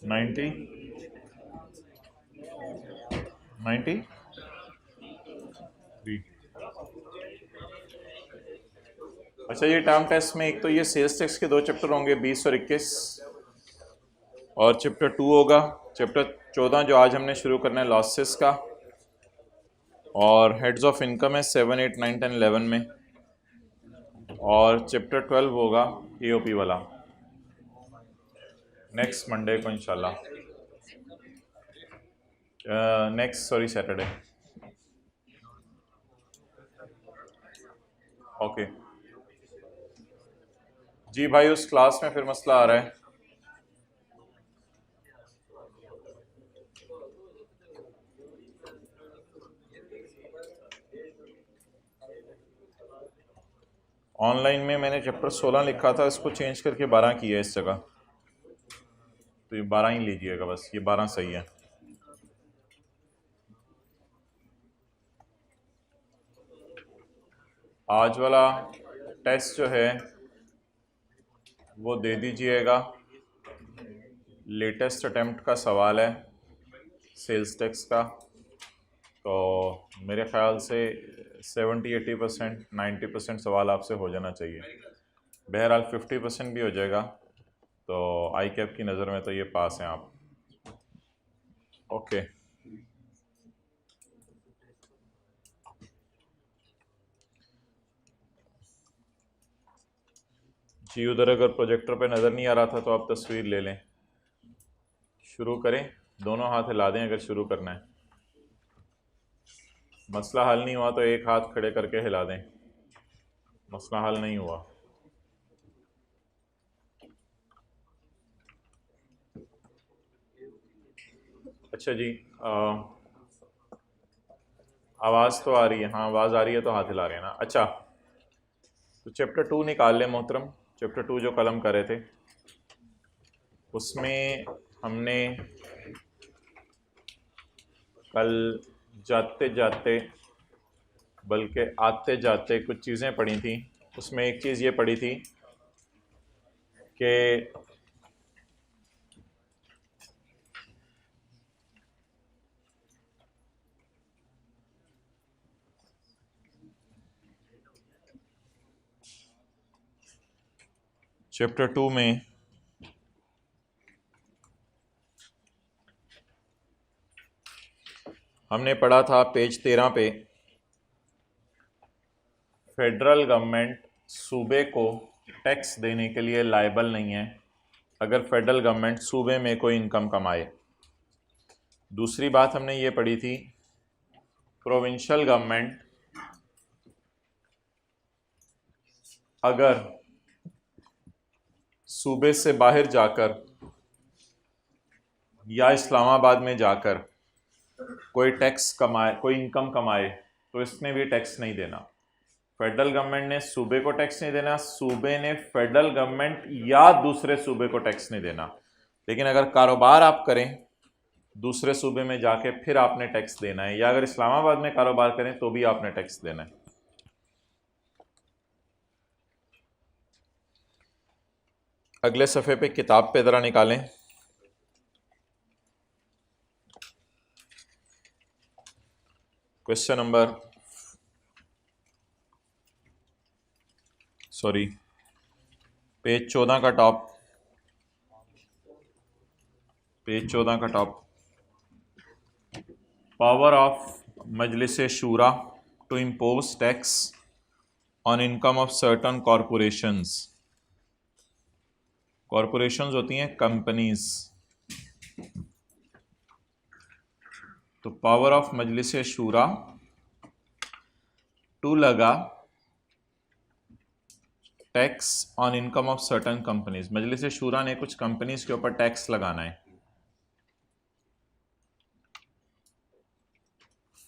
90 93। अच्छा, ये term test में एक तो ये सेल्स टैक्स के 2 चैप्टर होंगे, 20 और 21, और चैप्टर 2 होगा, चैप्टर 14 जो आज हमने शुरू करना है लॉसेस का, और हेड्स ऑफ इनकम है 7, 8, 9, 10, 11 में, और चैप्टर 12 होगा एओपी वाला नेक्स्ट मंडे को इंशाल्लाह, नेक्स्ट सॉरी सैटरडे। ओके जी भाई, उस क्लास में फिर मसला आ रहा है। ऑनलाइन में मैंने चैप्टर 16 लिखा था, इसको चेंज करके 12 किया है इस जगह, तो ये 12 ही लीजिएगा बस, ये 12 सही है। आज वाला टेस्ट जो है वो दे दीजिएगा, लेटेस्ट अटेम्प्ट का सवाल है सेल्स टैक्स का, तो मेरे ख्याल से 70-80%, 90% सवाल आपसे हो जाना चाहिए। बहरहाल 50% भी हो जाएगा, तो आई कैप की नज़र में तो ये पास हैं आप। ओके जी, उधर अगर प्रोजेक्टर पे नज़र नहीं आ रहा था तो आप तस्वीर ले लें। शुरू करें, दोनों हाथ हिला दें अगर शुरू करना है। मसला हल नहीं हुआ तो एक हाथ खड़े करके हिला दें, मसला हल नहीं हुआ। अच्छा जी, आवाज़ तो आ रही है, हाँ आवाज़ आ रही है तो हाथ हिला रहे हैं ना। अच्छा, तो चैप्टर 2 निकाल लें मोहतरम, चैप्टर 2 जो कलम कर रहे थे उसमें हमने कल जाते जाते बल्कि आते जाते कुछ चीज़ें पढ़ी थी। उसमें एक चीज़ ये पढ़ी थी कि चैप्टर 2 में हमने पढ़ा था पेज 13 पे, फेडरल गवर्नमेंट सूबे को टैक्स देने के लिए लायबल नहीं है अगर फेडरल गवर्नमेंट सूबे में कोई इनकम कमाए। दूसरी बात हमने ये पढ़ी थी, प्रोविंशियल गवर्नमेंट अगर सूबे से बाहर जाकर या इस्लामाबाद में जाकर कोई टैक्स कमाए, कोई इनकम कमाए, तो इसने भी टैक्स नहीं देना। फेडरल गवर्नमेंट ने सूबे को टैक्स नहीं देना, सूबे ने फेडरल गवर्नमेंट या दूसरे सूबे को टैक्स नहीं देना। लेकिन अगर कारोबार आप करें दूसरे सूबे में जाके फिर आपने टैक्स देना है, या अगर इस्लामाबाद में कारोबार करें तो भी आपने टैक्स देना है। अगले सफ़े पे किताब पे ज़रा निकालें। क्वेश्चन नंबर पेज 14 का टॉप, पेज 14 का top, power of Majlis Shura to impose tax on income of certain corporations. Corporations होती हैं कंपनीज, तो power of Majlis Shura to लगा tax on income of certain companies. Majlis Shura ने कुछ कंपनीज के ऊपर टैक्स लगाना है।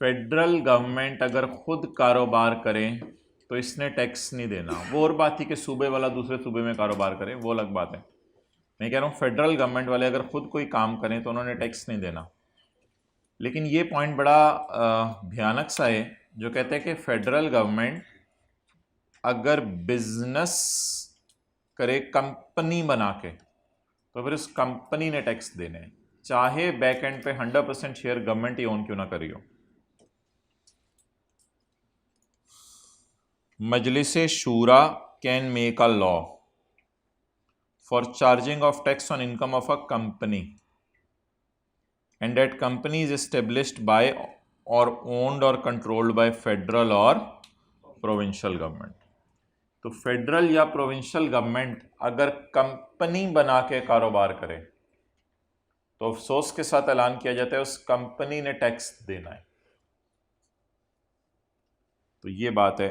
फेडरल गवर्नमेंट अगर खुद कारोबार करे तो इसने टैक्स नहीं देना। वो और बात थी कि सूबे वाला दूसरे सूबे में कारोबार करे, वो अलग बात है। मैं कह रहा हूँ फेडरल गवर्नमेंट वाले अगर खुद कोई काम करें तो उन्होंने टैक्स नहीं देना। लेकिन ये पॉइंट बड़ा भयानक सा है जो कहते हैं कि फेडरल गवर्नमेंट अगर बिजनेस करे कंपनी बना के, तो फिर उस कंपनी ने टैक्स देने हैं, चाहे बैक एंड पे 100% शेयर गवर्नमेंट ही ओन क्यों ना करी हो। Majlis Shura can make a law for charging of tax on income of a company and that company is established by or owned or controlled by federal or provincial government। तो federal या provincial government अगर company बना के कारोबार करे तो अफसोस के साथ ऐलान किया जाता है उस कंपनी ने टैक्स देना है। तो ये बात है,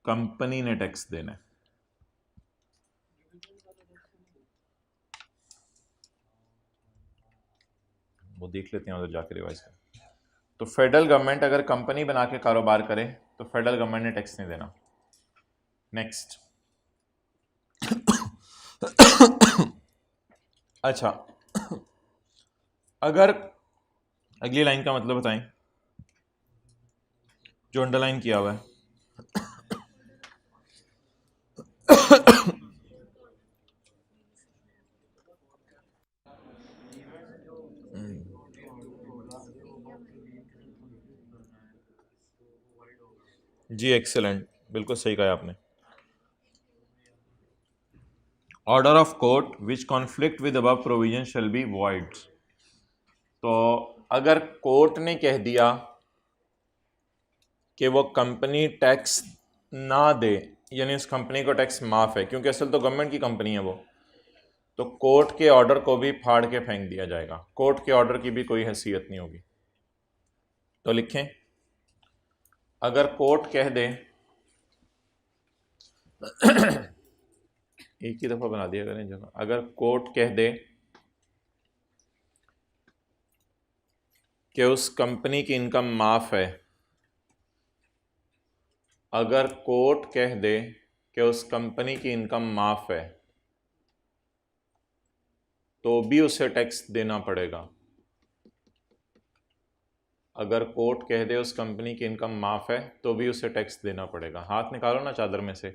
कंपनी ने टैक्स देना है। वो देख लेते हैं उधर जाके रिवाइज कर। तो फेडरल गवर्नमेंट अगर कंपनी बना के कारोबार करे तो फेडरल गवर्नमेंट ने टैक्स नहीं देना। नेक्स्ट अच्छा, अगर अगली लाइन का मतलब बताएं जो अंडरलाइन किया हुआ है। जी एक्सेलेंट, बिल्कुल सही कहा आपने। Order of court which conflict with above provision shall be void. तो अगर कोर्ट ने कह दिया कि वो कंपनी टैक्स ना दे, यानी उस कंपनी को टैक्स माफ है, क्योंकि असल तो गवर्नमेंट की कंपनी है वो, तो कोर्ट के ऑर्डर को भी फाड़ के फेंक दिया जाएगा, कोर्ट के ऑर्डर की भी कोई हैसियत नहीं होगी। तो लिखें, अगर कोर्ट कह दे एक ही दफा बना दिया करें जगह, अगर कोर्ट कह दे कि उस कंपनी की इनकम माफ है, अगर कोर्ट कह दे कि उस कंपनी की इनकम माफ है तो भी उसे टैक्स देना पड़ेगा। अगर कोर्ट कह दे उस कंपनी की इनकम माफ है तो भी उसे टैक्स देना पड़ेगा। हाथ निकालो ना चादर में से,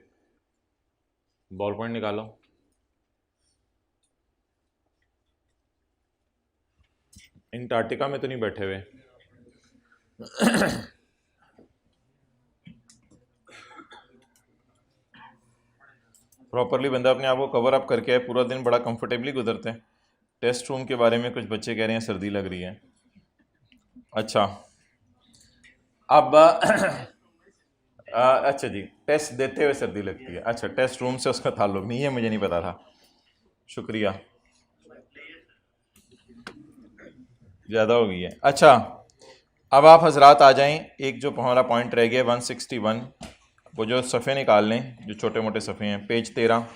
बॉल पॉइंट निकालो। अंटार्कटिका में तो नहीं बैठे हुए। प्रॉपरली बंदा अपने आप को कवर अप करके आए, पूरा दिन बड़ा कंफर्टेबली गुजरते हैं। टेस्ट रूम के बारे में कुछ बच्चे कह रहे हैं सर्दी लग रही है। अच्छा, अब अच्छा जी, टेस्ट देते हुए सर्दी लगती है। अच्छा, टेस्ट रूम से उसका ताल्लुक नहीं है, मुझे नहीं पता था, शुक्रिया, ज़्यादा हो गई है। अच्छा, अब आप हजरात आ जाएं, एक जो हमारा पॉइंट रह गया 161, वो जो सफ़े निकाल लें, जो छोटे मोटे सफ़े हैं, पेज 13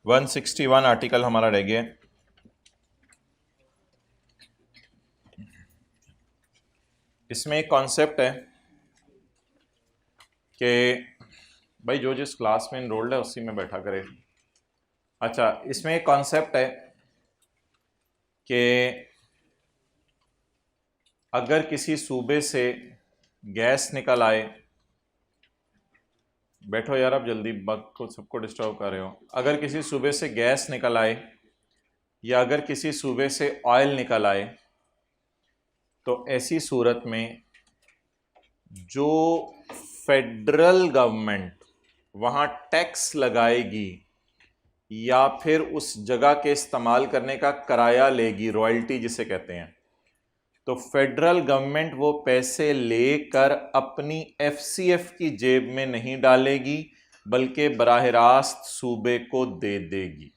161 आर्टिकल हमारा रह गया। इसमें एक कॉन्सेप्ट है कि भाई जो जिस क्लास में इनरोल्ड है उसी में बैठा करे। अच्छा, इसमें एक कॉन्सेप्ट है कि अगर किसी सूबे से गैस निकल आए, बैठो यार आप जल्दी, बात को सबको डिस्टर्ब कर रहे हो। अगर किसी सूबे से गैस निकल आए या अगर किसी सूबे से ऑयल निकल आए, तो ऐसी सूरत में जो फेडरल गवर्नमेंट वहाँ टैक्स लगाएगी या फिर उस जगह के इस्तेमाल करने का किराया लेगी, रॉयल्टी जिसे कहते हैं, तो फेडरल गवर्नमेंट वो पैसे लेकर अपनी एफसीएफ की जेब में नहीं डालेगी बल्कि बराह रास्त सूबे को दे देगी।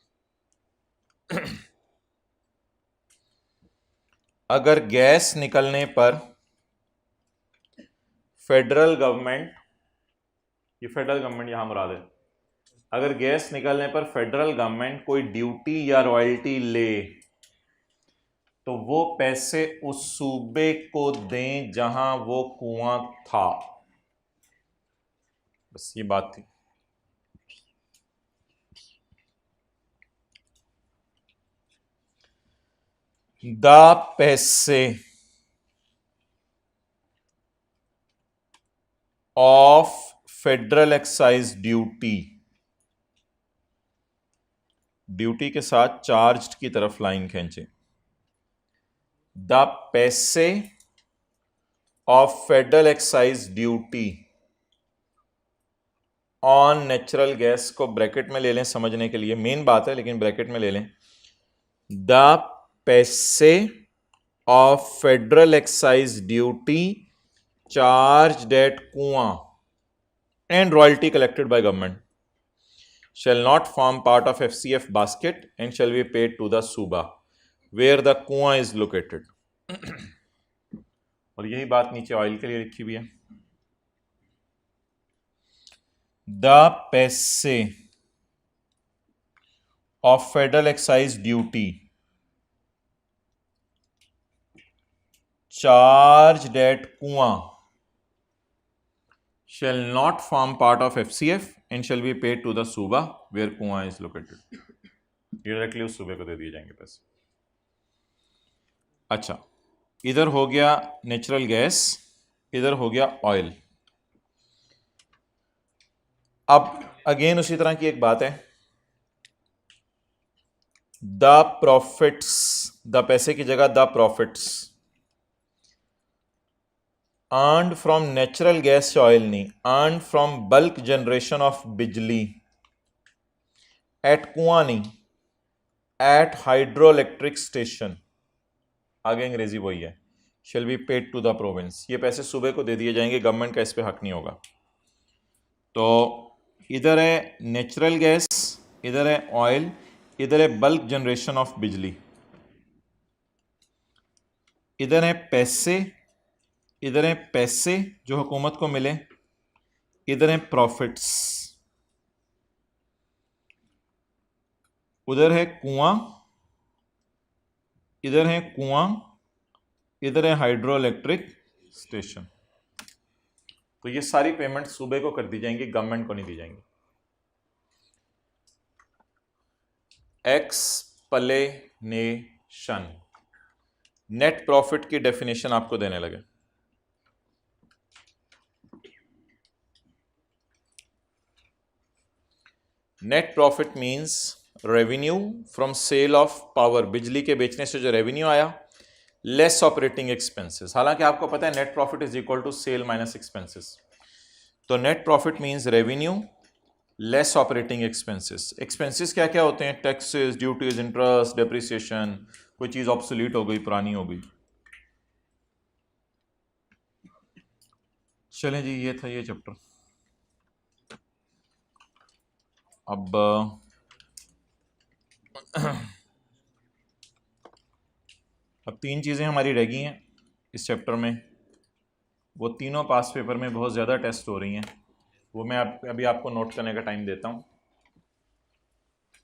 अगर गैस निकलने पर फेडरल गवर्नमेंट, ये फेडरल गवर्नमेंट यहां मुराद है, अगर गैस निकलने पर फेडरल गवर्नमेंट कोई ड्यूटी या रॉयल्टी ले तो वो पैसे उस सूबे को दें जहां वो कुआं था। बस ये बात थी। द पैसे of federal excise duty, duty के साथ चार्ज की तरफ लाइन खींचे, द पैसे of federal excise duty on natural gas को ब्रैकेट में ले लें समझने के लिए, मेन बात है लेकिन ब्रैकेट में ले लें, द पैसे of federal excise duty charge at कुआं and royalty collected by government shall not form part of FCF basket and shall be paid to the Suba where the कुआं is located. और यही बात नीचे ऑयल के लिए लिखी हुई है, द पैसे of federal excise duty charge at कुआं shall not form part of FCF and shall be paid to the सूबा where कुआं is located. डायरेक्टली उस सूबे को दे दिए जाएंगे पैसे. अच्छा, इधर हो गया नेचुरल गैस, इधर हो गया ऑयल. अब अगेन उसी तरह की एक बात है, द प्रॉफिट्स, द पैसे की जगह the profits earned from natural gas oil नहीं, earned from bulk generation of बिजली एट कुआं नहीं, एट हाइड्रो इलेक्ट्रिक स्टेशन, आगे अंग्रेजी वही है, shall be paid to the province. ये पैसे सूबे को दे दिए जाएंगे, गवर्नमेंट का इस पे हक नहीं होगा. तो इधर है नेचुरल गैस, इधर है ऑयल, इधर है बल्क जनरेशन ऑफ बिजली, इधर है पैसे, इधर है पैसे जो हुकूमत को मिले, इधर है प्रॉफिट्स, उधर है कुआं, इधर है कुआं, इधर है हाइड्रो इलेक्ट्रिक स्टेशन. तो ये सारी पेमेंट सूबे को कर दी जाएंगी, गवर्नमेंट को नहीं दी जाएंगी. एक्सप्लेनेशन, नेट प्रॉफिट की डेफिनेशन आपको देने लगे. Net profit means revenue from sale of power, बिजली के बेचने से जो रेवेन्यू आया, लेस ऑपरेटिंग एक्सपेंसेस. हालांकि आपको पता है net profit is equal to sale minus expenses. तो net profit means revenue less operating expenses. Expenses क्या क्या होते हैं? टैक्सेस, ड्यूटीज, इंटरेस्ट, डेप्रिसिएशन, कोई चीज ऑब्सोलीट हो गई, पुरानी हो गई. चलें जी, ये था ये चैप्टर. अब अब 3 चीज़ें हमारी रह गई हैं इस चैप्टर में. वो तीनों पास पेपर में बहुत ज़्यादा टेस्ट हो रही हैं, वो मैं अभी आपको नोट करने का टाइम देता हूँ.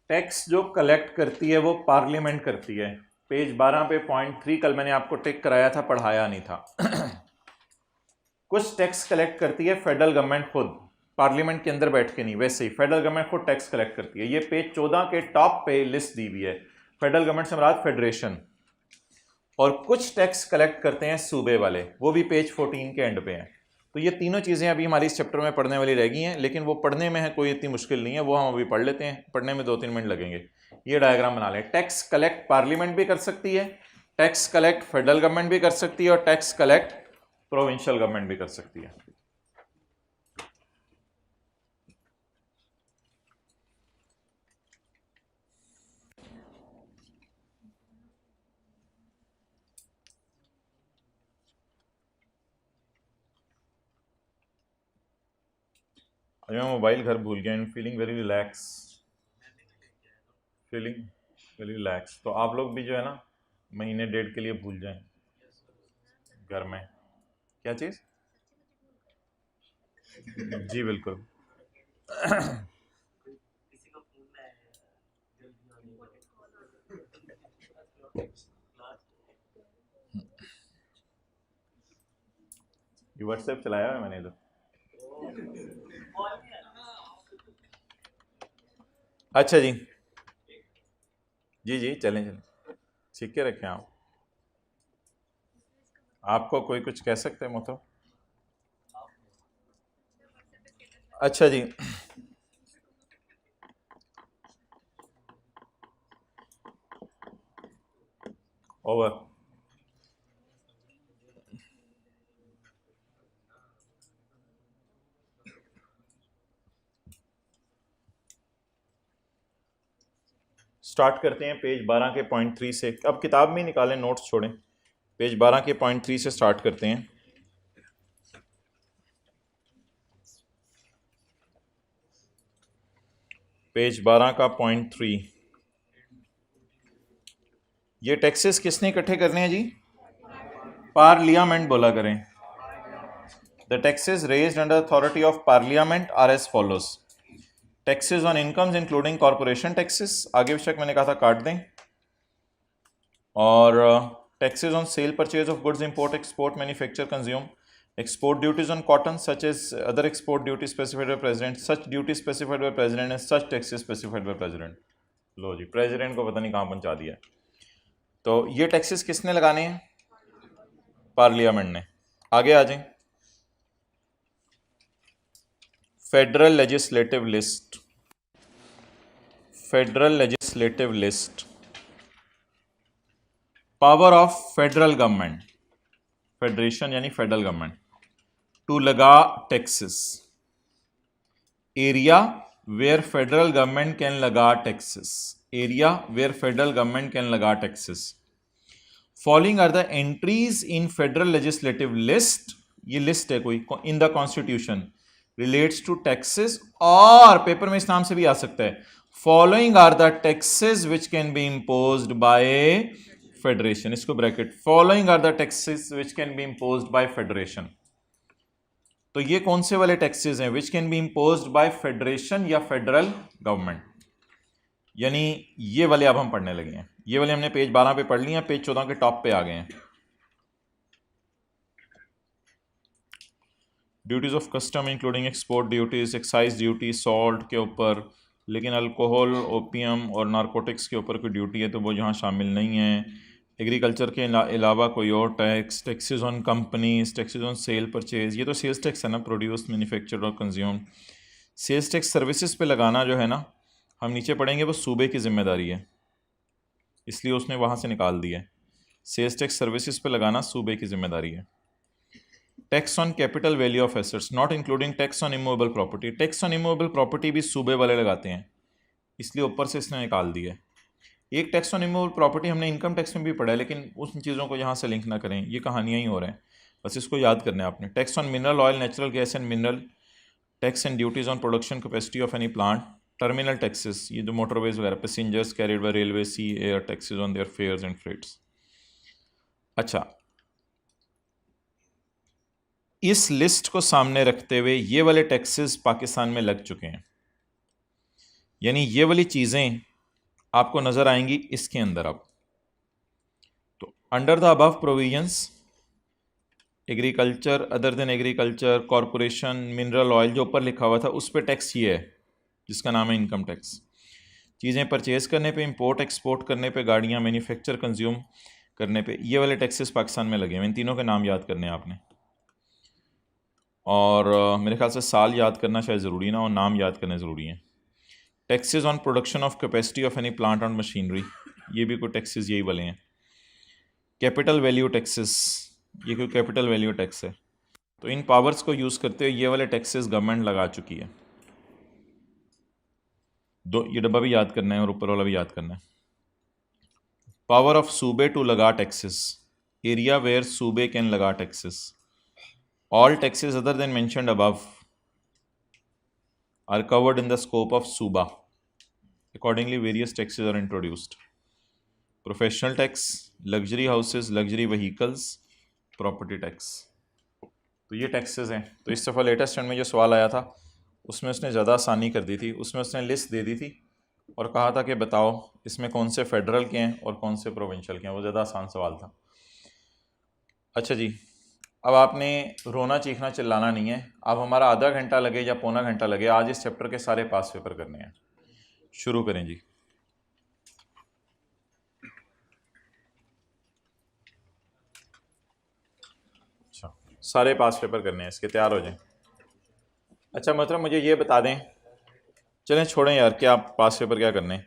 टैक्स जो कलेक्ट करती है वो पार्लियामेंट करती है. पेज 12 पे पॉइंट 3 कल मैंने आपको टिक कराया था, पढ़ाया नहीं था. कुछ टैक्स कलेक्ट करती है फेडरल गवर्नमेंट खुद, पार्लियामेंट के अंदर बैठ के नहीं. वैसे ही फेडरल गवर्नमेंट खुद टैक्स कलेक्ट करती है. ये पेज 14 के टॉप पे लिस्ट दी हुई है. फेडरल गवर्नमेंट से मुराद फेडरेशन. और कुछ टैक्स कलेक्ट करते हैं सूबे वाले, वो भी पेज 14 के एंड पे हैं. तो ये तीनों चीज़ें अभी हमारी इस चैप्टर में पढ़ने वाली रह गई हैं, लेकिन वो पढ़ने में है कोई इतनी मुश्किल नहीं है, वो हम अभी पढ़ लेते हैं. पढ़ने में 2-3 मिनट लगेंगे. ये डायग्राम बना लें. टैक्स कलेक्ट पार्लियामेंट भी कर सकती है, टैक्स कलेक्ट फेडरल गवर्नमेंट भी कर सकती है, और टैक्स कलेक्ट प्रोविंशियल गवर्नमेंट भी कर सकती है. मैं मोबाइल घर भूल गया. Feeling very relax, feeling very relax. तो आप लोग भी जो है ना महीने 1.5 के लिए भूल जाएं घर में. क्या चीज़? जी बिल्कुल. ये व्हाट्सएप चलाया है मैंने इधर. अच्छा जी, जी जी चलें चलें, सीख के रखें आप. आपको कोई कुछ कह सकते हैं मतलब? अच्छा जी, ओवर। स्टार्ट करते हैं पेज 12 के पॉइंट 3 से। अब किताब में निकालें, नोट्स छोड़ें। पेज 12 के पॉइंट 3 से स्टार्ट करते हैं। पेज 12 का पॉइंट 3। ये टैक्सेस किसने इकट्ठे करने हैं जी? पार्लियामेंट बोला करें। The taxes raised under authority of parliament are as follows. Taxes on incomes including corporation taxes, आगे बेशक मैंने कहा था काट दें, और taxes on sale purchase of goods, import, export, manufacture, consume, export duties on cotton such as other export duties specified by president, such duties specified by president and such taxes specified by president। लो जी, president को पता नहीं कहाँ पहुंचा दिया। तो ये टैक्सेस किसने लगाने हैं? पार्लियामेंट ने। आगे आ जाएं। Federal legislative list, federal legislative list, power of federal government, federation यानी फेडरल गवर्नमेंट, टू लगा taxes, area where federal government can लगा taxes, area where federal government can लगा taxes. Following are the entries in federal legislative list, ये list है कोई in the constitution relates to taxes, और paper में इस नाम से भी आ सकता है, following are the taxes which can be imposed by federation, इसको bracket, following are the taxes which can be imposed by federation. तो ये कौन से वाले टैक्सेस हैं which can be imposed by federation या फेडरल गवर्नमेंट, यानी ये वाले अब हम पढ़ने लगे हैं। ये वाले हमने पेज 12 पे पढ़ लिए हैं, पेज 14 के टॉप पे आ गए हैं। Duties of custom including export duties, excise duty salt के ऊपर, लेकिन अल्कोहल, ओपियम और नारकोटिक्स के ऊपर कोई ड्यूटी है तो वो यहाँ शामिल नहीं है। एग्रीकल्चर के अलावा कोई और tax, taxes on companies, taxes on sale purchase, ये तो सेल्स टैक्स है ना, प्रोड्यूस, मैन्युफैक्चर्ड और कंज्यूम। सेल्स टैक्स सर्विसेज पे लगाना जो है ना, हम नीचे पढ़ेंगे, वो सूबे की जिम्मेदारी है, इसलिए उसने वहाँ से निकाल दिया है। सेल्स टैक्स सर्विसेज पे लगाना सूबे की जिम्मेदारी है। Tax on capital value of assets not including tax on immovable property, tax on immovable property भी सूबे वाले लगाते हैं, इसलिए ऊपर से इसने निकाल दिया है। एक टैक्स ऑन इमूवेबल प्रॉपर्टी हमने इनकम टैक्स में भी पढ़ा है, लेकिन उन चीज़ों को यहाँ से लिंक ना करें, ये कहानियाँ ही हो रहे हैं, बस इसको याद करना है आपने। Tax on mineral oil, natural gas and mineral, tax and duties on production capacity of any plant, terminal taxes, ये जो मोटरवेज वगैरह, passengers carried by railway, sea air, taxes on their fares and freights. अच्छा, इस list को सामने रखते हुए ये वाले टैक्सेस पाकिस्तान में लग चुके हैं, यानी ये वाली चीज़ें आपको नज़र आएंगी इसके अंदर। अब तो under the above provisions, agriculture, other than agriculture, corporation, mineral oil, जो ऊपर लिखा हुआ था उस पर टैक्स ये है जिसका नाम है इनकम टैक्स। चीज़ें परचेज करने पे, इंपोर्ट एक्सपोर्ट करने पे, गाड़ियाँ मैन्युफैक्चर कंज्यूम करने पे, ये वाले टैक्सेस पाकिस्तान में लगे हैं। इन तीनों के नाम याद करने हैं आपने, और मेरे ख्याल से साल याद करना शायद ज़रूरी ना, और नाम याद करने ज़रूरी हैं। Taxes on production of capacity of any plant on machinery, ये भी कोई टैक्सेस यही वाले हैं। कैपिटल वैल्यू टैक्सेस, ये कोई कैपिटल वैल्यू टैक्स है। तो इन पावर्स को यूज़ करते हुए ये वाले टैक्सेस गवर्नमेंट लगा चुकी है। दो, ये डब्बा भी याद करना है और ऊपर वाला भी याद करना है। पावर ऑफ सूबे टू लगा टैक्सेस, एरिया वेयर सूबे कैन लगा taxes, all taxes other than mentioned above are covered in the scope of SUBA. Accordingly, various taxes are introduced. Professional tax, luxury houses, luxury vehicles, property tax. तो ये taxes हैं। तो इस दफ़ा latest में जो सवाल आया था उसमें उसने ज़्यादा आसानी कर दी थी, उसमें उसने लिस्ट दे दी थी और कहा था कि बताओ इसमें कौन से फेडरल के हैं और कौन से प्रोविंशियल के हैं, वो ज़्यादा आसान सवाल था। अच्छा जी, अब आपने रोना चीखना चिल्लाना नहीं है। अब हमारा आधा घंटा लगे या पौना घंटा लगे, आज इस चैप्टर के सारे पास पेपर करने हैं। शुरू करें जी। अच्छा, सारे पास पेपर करने हैं इसके, तैयार हो जाएं। अच्छा मतलब मुझे ये बता दें, चलें छोड़ें यार, क्या पास पेपर क्या करने,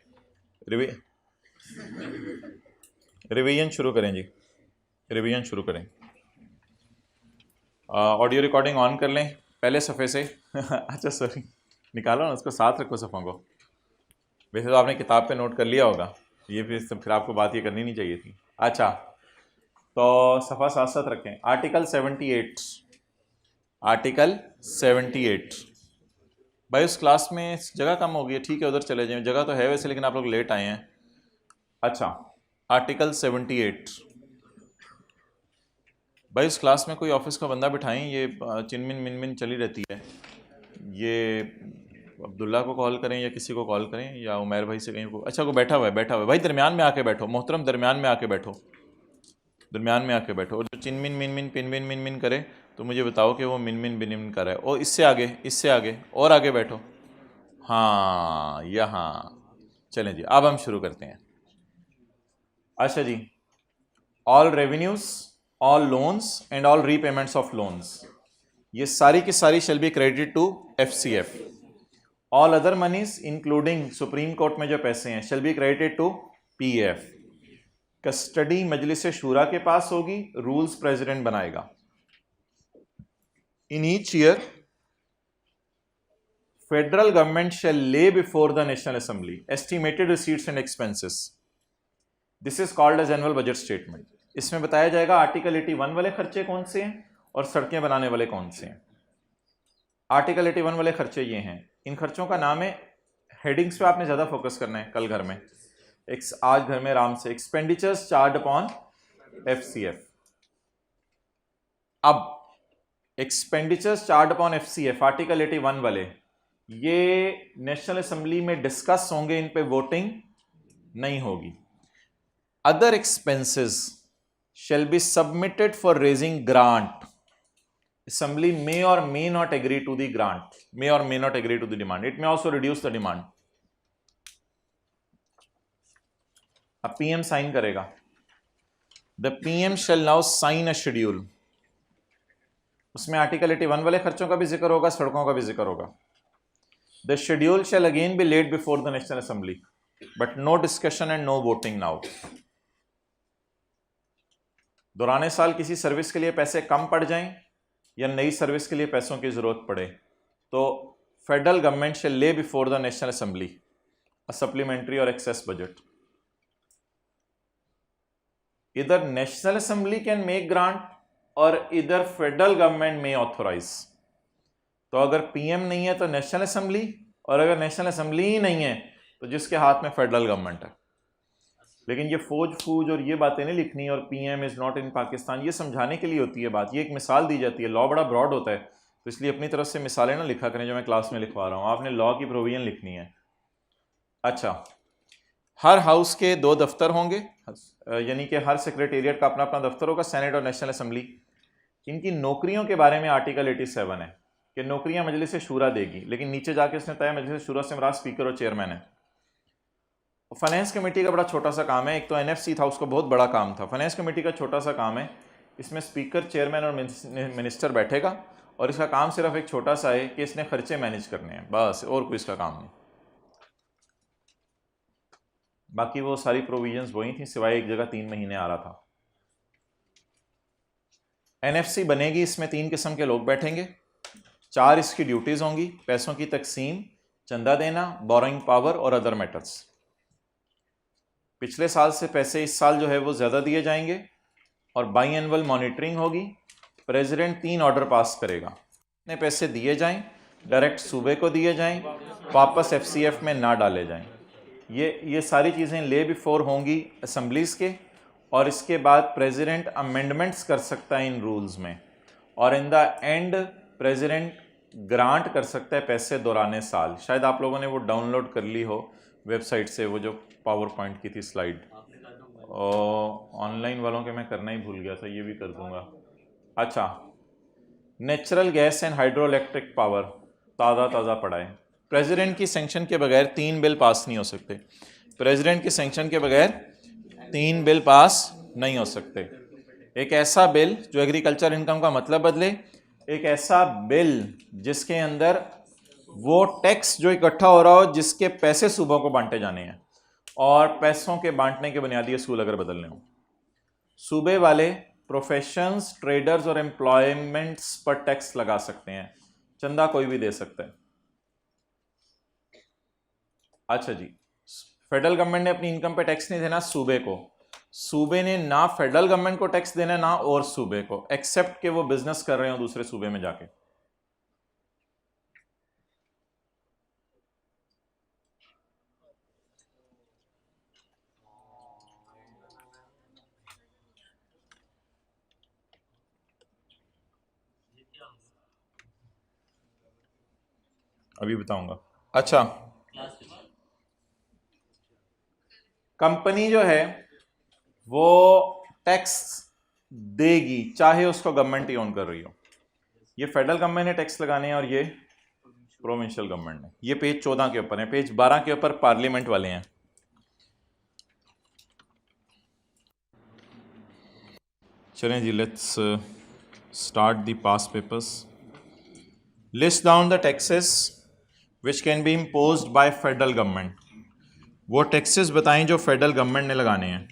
रिवीजन शुरू करें जी, रिवीजन शुरू करें। ऑडियो रिकॉर्डिंग ऑन कर लें पहले सफ़े से। अच्छा सॉरी, निकालो ना उसको, साथ रखो सफ़ों को। वैसे तो आपने किताब पे नोट कर लिया होगा, ये फिर आपको बात ये करनी नहीं चाहिए थी। अच्छा तो सफ़ा साथ साथ रखें। Article 78, article 78। भाई उस क्लास में जगह कम हो गई है, ठीक है उधर चले जाएं, जगह तो है वैसे लेकिन आप लोग लेट आए हैं। अच्छा आर्टिकल 78। भाई उस क्लास में कोई ऑफिस का बंदा बिठाएं, ये चिनमिन मिनमिन चली रहती है। ये अब्दुल्ला को कॉल करें या किसी को कॉल करें या उमैर भाई से कहीं को। अच्छा वो बैठा हुआ है, बैठा हुआ है भाई, दरमियान में आके बैठो मोहतरम, दरमियान में आके बैठो, दरमियान में आके बैठो। और जो चिनमिन मिनमिन पिनमिन मिनमिन करे तो मुझे बताओ कि वो मिनमिन बिनमिन कर रहा है। और इससे आगे, इससे आगे और आगे बैठो। हाँ यहाँ चलें जी, अब हम शुरू करते हैं। अच्छा जी, all revenues, all loans and all repayments of loans, ये सारी की सारी shall be credit to FCF। All other monies including supreme court में जो पैसे हैं shall be credited to PF। Custody Majlis Shura के पास होगी, रूल्स प्रेसिडेंट बनाएगा। In each year federal government shall lay before the national assembly estimated receipts and expenses, this is called as annual budget statement. इसमें बताया जाएगा आर्टिकल 81 वाले खर्चे कौन से हैं और सड़कें बनाने वाले कौन से हैं। आर्टिकल 81 वाले खर्चे ये हैं, इन खर्चों का नाम है, हेडिंग्स पे आपने ज़्यादा फोकस करना है कल घर में, आज घर में आराम से। Expenditures charge upon FCF। अब expenditures charge upon FCF article 81 वाले, ये नेशनल असेंबली में डिस्कस होंगे, इन पे वोटिंग नहीं होगी। Other expenses shall be submitted for raising grant. Assembly may or may not agree to the grant, may or may not agree to the demand. It may also reduce the demand. अब PM sign करेगा, the PM shall now sign a schedule. उसमें article 81 वाले खर्चों का भी जिक्र होगा, सड़कों का भी जिक्र होगा। The schedule shall again be laid before the National Assembly, but no discussion and no voting now. दौराने साल किसी सर्विस के लिए पैसे कम पड़ जाएं या नई सर्विस के लिए पैसों की ज़रूरत पड़े तो federal government shall lay before the national assembly a supplementary और एक्सेस बजट। इधर national assembly can make grant और इधर फेडरल गवर्नमेंट में ऑथोराइज। तो अगर PM नहीं है तो नेशनल असेंबली, और अगर नेशनल असेंबली ही नहीं है तो जिसके हाथ में फेडरल गवर्नमेंट है। लेकिन ये फौज और ये बातें नहीं लिखनी और PM is not in Pakistan, ये समझाने के लिए होती है बात, ये एक मिसाल दी जाती है। लॉ बड़ा ब्रॉड होता है तो इसलिए अपनी तरफ से मिसालें ना लिखा करें जो मैं क्लास में लिखवा रहा हूँ, आपने लॉ की प्रोविजन लिखनी है। अच्छा, हर हाउस के 2 दफ्तर होंगे, यानी कि हर सेक्रेटेरिएट का अपना अपना दफ्तर होगा, सेनेट और नेशनल असेंबली। इनकी नौकरियों के बारे में आर्टिकल 87 है कि नौकरियाँ मजलिस शूरा देगी, लेकिन नीचे जाके इसने तय मजलिस शूरा से मराद स्पीकर और चेयरमैन है। फाइनेंस कमेटी का बड़ा छोटा सा काम है, एक तो NFC था उसको बहुत बड़ा काम था, फाइनेंस कमेटी का छोटा सा काम है, इसमें स्पीकर चेयरमैन और मिनिस्टर बैठेगा और इसका काम सिर्फ एक छोटा सा है कि इसने खर्चे मैनेज करने हैं बस, और कोई इसका काम नहीं। बाकी वो सारी प्रोविजंस वही थी, सिवाय एक जगह 3 महीने आ रहा था। NFC बनेगी, इसमें 3 किस्म के लोग बैठेंगे, 4 इसकी ड्यूटीज़ होंगी, पैसों की तकसीम, चंदा देना, बोरोइंग पावर और अदर मैटर्स। पिछले साल से पैसे इस साल जो है वो ज़्यादा दिए जाएंगे और बाई एनुअल मॉनिटरिंग होगी। प्रेसिडेंट 3 ऑर्डर पास करेगा, इतने पैसे दिए जाएं, डायरेक्ट सूबे को दिए जाएं, वापस FCF में ना डाले जाएं। ये सारी चीज़ें ले बिफोर होंगी असम्बलीज़ के, और इसके बाद प्रेसिडेंट अमेंडमेंट्स कर सकता है इन रूल्स में, और in the end president grant कर सकता है पैसे दौराने साल। शायद आप लोगों ने वो डाउनलोड कर ली हो वेबसाइट से, वो जो पावर पॉइंट की थी स्लाइड, ऑनलाइन वालों के मैं करना ही भूल गया था, ये भी कर दूंगा। अच्छा, natural gas and hydro electric power ताज़ा पड़ा है। प्रेसिडेंट की सेंक्शन के बगैर 3 बिल पास नहीं हो सकते, प्रेसिडेंट की सेंक्शन के बगैर 3 बिल पास नहीं हो सकते। एक ऐसा बिल जो एग्रीकल्चर इनकम का मतलब बदले, एक ऐसा बिल जिसके अंदर वो टैक्स जो इकट्ठा हो रहा हो जिसके पैसे सूबों को बांटे जाने हैं, और पैसों के बांटने के बुनियादी असूल अगर बदलने हो, सूबे वाले प्रोफेशंस, ट्रेडर्स और एम्प्लॉयमेंट्स पर टैक्स लगा सकते हैं, चंदा कोई भी दे सकता है। अच्छा जी, फेडरल गवर्नमेंट ने अपनी इनकम पे टैक्स नहीं देना सूबे को, सूबे ने ना फेडरल गवर्नमेंट को टैक्स देना ना और सूबे को, एक्सेप्ट कि वो बिजनेस कर रहे हो दूसरे सूबे में जाके। अभी बताऊंगा। अच्छा, कंपनी जो है वो टैक्स देगी चाहे उसको गवर्नमेंट ही ओन कर रही हो। ये फेडरल गवर्नमेंट ने टैक्स लगाने हैं और ये प्रोविंशियल गवर्नमेंट ने। ये पेज 14 के ऊपर है, पेज 12 के ऊपर पार्लियामेंट वाले हैं। चलें जी, let's start the past papers. List down the taxes which can be imposed by federal government. वो टैक्सेस बताएं जो फेडरल गवर्नमेंट ने लगाने हैं।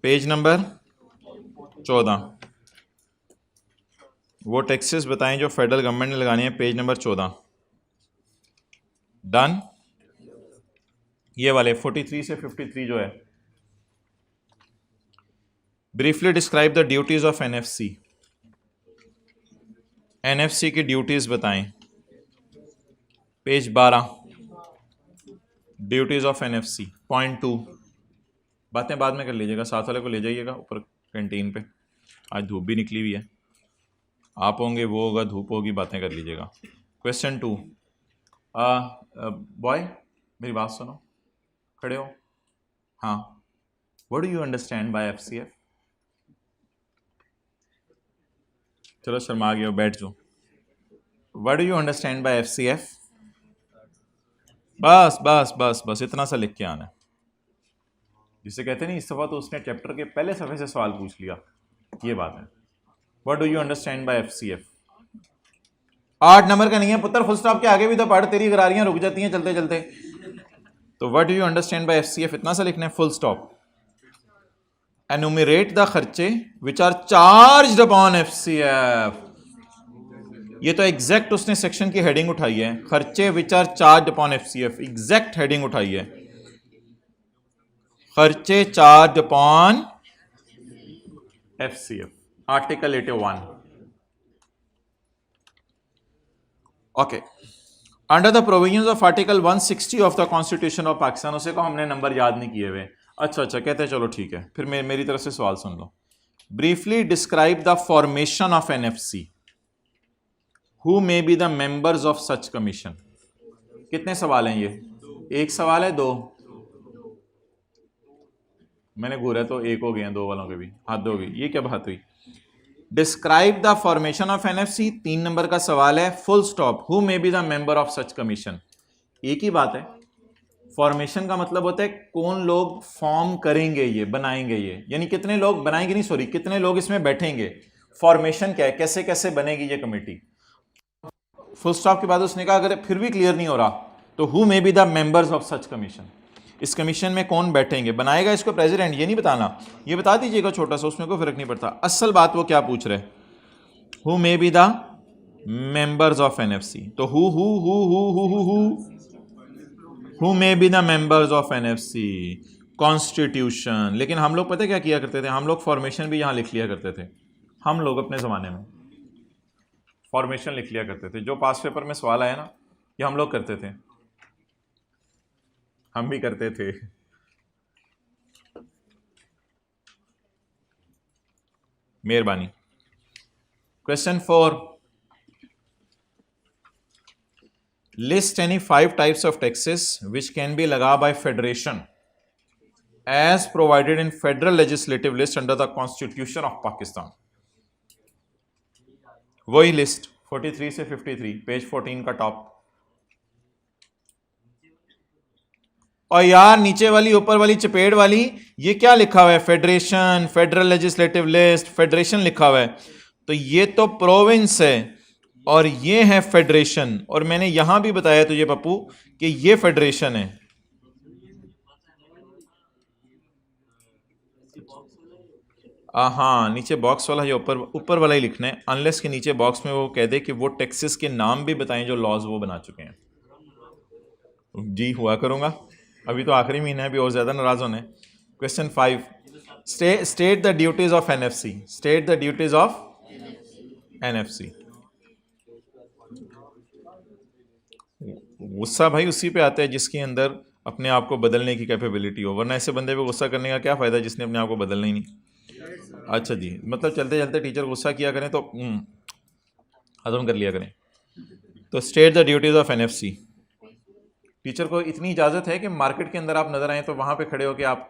Page number 14। वो टैक्सेस बताएं जो फेडरल गवर्नमेंट ने लगाने हैं, पेज नंबर 14। डन। ये वाले 43 से 53 जो है। Briefly describe the duties of NFC. NFC की ड्यूटीज बताएं, page 12। Duties of NFC point 2। बातें बाद में कर लीजिएगा, साथ वाले को ले जाइएगा ऊपर कैंटीन पे, आज धूप भी निकली हुई है। आप होंगे, वो होगा, धूप होगी, बातें कर लीजिएगा। क्वेश्चन 2। बॉय मेरी बात सुनो, खड़े हो। हाँ, what do you understand by FCF? चलो शर्मा गए हो, बैठ जाओ। What do you understand by FCF? बस बस बस बस इतना सा लिख के आना है। जिसे कहते नहीं, इस दफा तो उसने चैप्टर के पहले सफ़े से सवाल पूछ लिया। ये बात है। What do you understand by FCF? 8 number का नहीं है पुत्र, फुल स्टॉप के आगे भी तो पढ़, तेरी गरारियां रुक जाती हैं चलते चलते। तो what do you understand by FCF इतना सा लिखना है, फुल स्टॉप। एनुमरेट द खर्चे which are charged upon FCF. ये तो एग्जैक्ट उसने सेक्शन की हेडिंग उठाई है, खर्चे which are charge upon FCF, exact heading उठाई है, खर्चे charge upon FCF, article 81। Okay, under the provisions of article 160 of the constitution of Pakistan. उसे को हमने नंबर याद नहीं किए हुए। अच्छा कहते हैं, चलो ठीक है, फिर मेरी तरफ से सवाल सुन लो। Briefly describe the formation of NFC. Who may be the members of such commission. कितने सवाल हैं ये? एक सवाल है, दो? मैंने घूरा तो एक हो गए हैं, दो वालों के भी हद हो गई। ये क्या बात हुई? Describe the formation of NFC 3 number का सवाल है, full stop. Who may be the member of such commission. एक ही बात है। फॉर्मेशन का मतलब होता है कौन लोग फॉर्म करेंगे, ये बनाएंगे, ये यानी कितने लोग बनाएंगे, नहीं सॉरी, कितने लोग इसमें बैठेंगे। फॉर्मेशन क्या है, कैसे कैसे बनेगी ये कमेटी। फुल स्टॉप के बाद उसने कहा अगर फिर भी क्लियर नहीं हो रहा तो who may be the members of such commission. इस कमीशन में कौन बैठेंगे, बनाएगा इसको प्रेसिडेंट, ये नहीं बताना, ये बता दीजिएगा छोटा सा, उसमें कोई फर्क नहीं पड़ता। असल बात वो क्या पूछ रहे, who may be the members of NFC. तो who may be the members of NFC constitution. लेकिन हम लोग पता क्या किया करते थे, हम लोग फॉर्मेशन भी यहाँ लिख लिया करते थे। हम लोग अपने ज़माने में फॉर्मेशन लिख लिया करते थे। जो पास पेपर में सवाल आया ना, ये हम लोग करते थे, हम भी करते थे। मेहरबानी। Question 4, list any 5 types of taxes which can be लगा by federation as provided in federal legislative list under the constitution of Pakistan. वही लिस्ट 43 से 53, पेज 14 का टॉप। और यार नीचे वाली, ऊपर वाली, चपेट वाली, ये क्या लिखा हुआ है? Federation, federal legislative list, federation लिखा हुआ है। तो ये तो प्रोविंस है और ये है फेडरेशन, और मैंने यहां भी बताया तुझे पप्पू कि ये फेडरेशन है। हाँ, नीचे बॉक्स वाला या ऊपर ऊपर वाला ही लिखना है, अनलेस के नीचे बॉक्स में वो कह दे कि वो टैक्सेस के नाम भी बताएं जो लॉज वो बना चुके हैं। जी हुआ करूंगा, अभी तो आखिरी महीना है, अभी और ज्यादा नाराज होने। Question 5, state the duties of NFC. State the duties of NFC. गुस्सा भाई उसी पे आता है जिसके अंदर अपने आप को बदलने की कैपेबिलिटी हो, वरना ऐसे बंदे पे गुस्सा करने का क्या फायदा जिसने अपने आप को बदलना ही नहीं। अच्छा जी, मतलब चलते चलते टीचर गुस्सा किया करें तो हजम कर लिया करें। तो state the duties of NFC. Teacher को इतनी इजाजत है कि मार्केट के अंदर आप नजर आए तो वहां पे खड़े हो के आप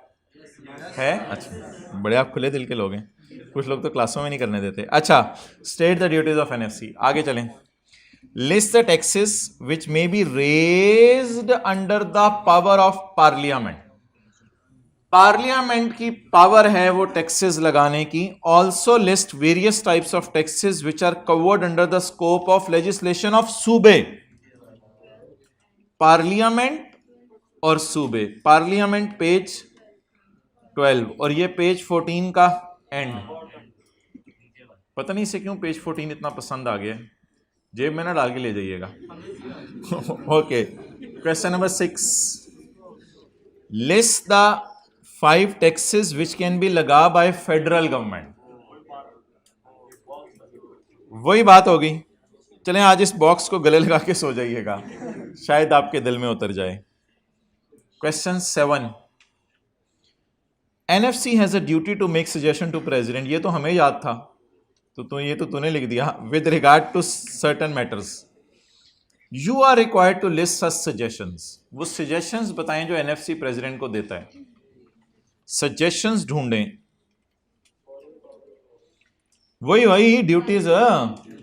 है। अच्छा, बड़े आप खुले दिल के लोग हैं, कुछ लोग तो क्लासों में नहीं करने देते। अच्छा, state the duties of NFC, आगे चलें। List the taxes which may be raised under the power of parliament. Parliament की पावर है वो टैक्सेस लगाने की। Also list various types of taxes which are covered under the scope of legislation of सूबे। Parliament और सूबे। Parliament page 12 और ये पेज 14 का एंड। पता नहीं इसे क्यों पेज 14 इतना पसंद आ गया, जेब में ना डाल के ले जाइएगा। Okay, question number 6, list the 5 taxes which can be लगा बाय फेडरल गवर्नमेंट। वही बात होगी। चलें आज इस बॉक्स को गले लगा के सो जाइएगा, शायद आपके दिल में उतर जाए। Question 7, NFC has a duty to make suggestion to president. ये तो हमें याद था, तो ये तो तूने लिख दिया। With regard to certain matters you are required to list such suggestions. वो सजेशंस बताएं जो एनएफसी प्रेसिडेंट को देता है। सजेशंस ढूंढें, वही duties.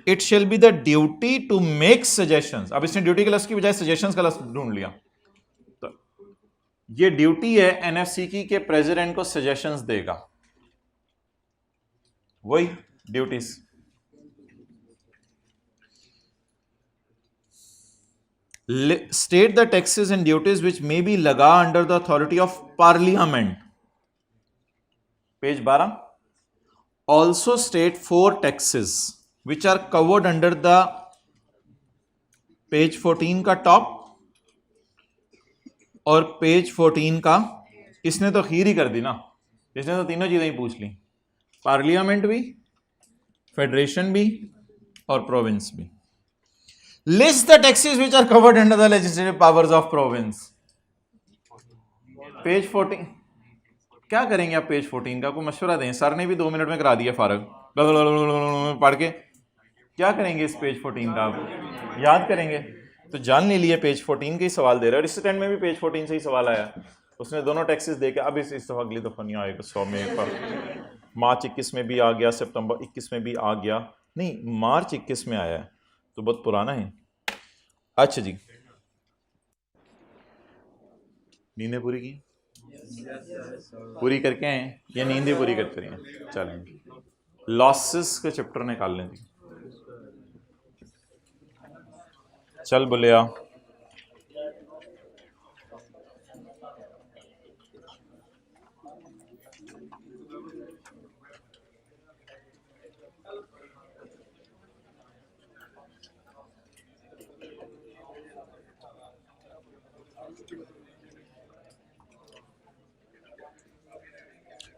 It shall be the duty to make suggestions. अब इसने ड्यूटी के लफ्ज की बजाय सजेशंस का लफ्ज ढूंढ लिया। तो ये ड्यूटी है एनएफसी की कि प्रेसिडेंट को सजेशंस देगा, वही duties. State the taxes and duties which may be लगा under the authority of parliament, page 12। Also state 4 taxes which are covered under the, page 14 का टॉप और पेज 14 का। इसने तो खीर ही कर दी ना, इसने तो तीनों चीजें ही पूछ ली, पार्लियामेंट भी, फेडरेशन भी और प्रोविंस भी। List the taxes which are covered under the legislative powers of province, page 14। क्या करेंगे आप पेज 14 का? कोई मशवरा दें, सर ने भी 2 मिनट में करा दिया फारग पढ़ के। क्या करेंगे इस पेज 14 का? आप याद करेंगे तो जान ले लिए पेज 14 के ही सवाल दे रहे हैं। और इस स्टैंड में भी पेज 14 से ही सवाल आया, उसने दोनों टैक्सेस देके। अब इस दफा अगली दफा नहीं आएगा 100 में पर। मार्च 21 में भी आ गया, सितंबर 21 में भी आ गया, नहीं मार्च 21 में आया है तो बहुत पुराना है। अच्छा जी, नींदें पूरी की? पूरी करके आए या नींद ही पूरी करते रहे? चलें, लॉसेस के चैप्टर निकाल लें। चल बोलिया,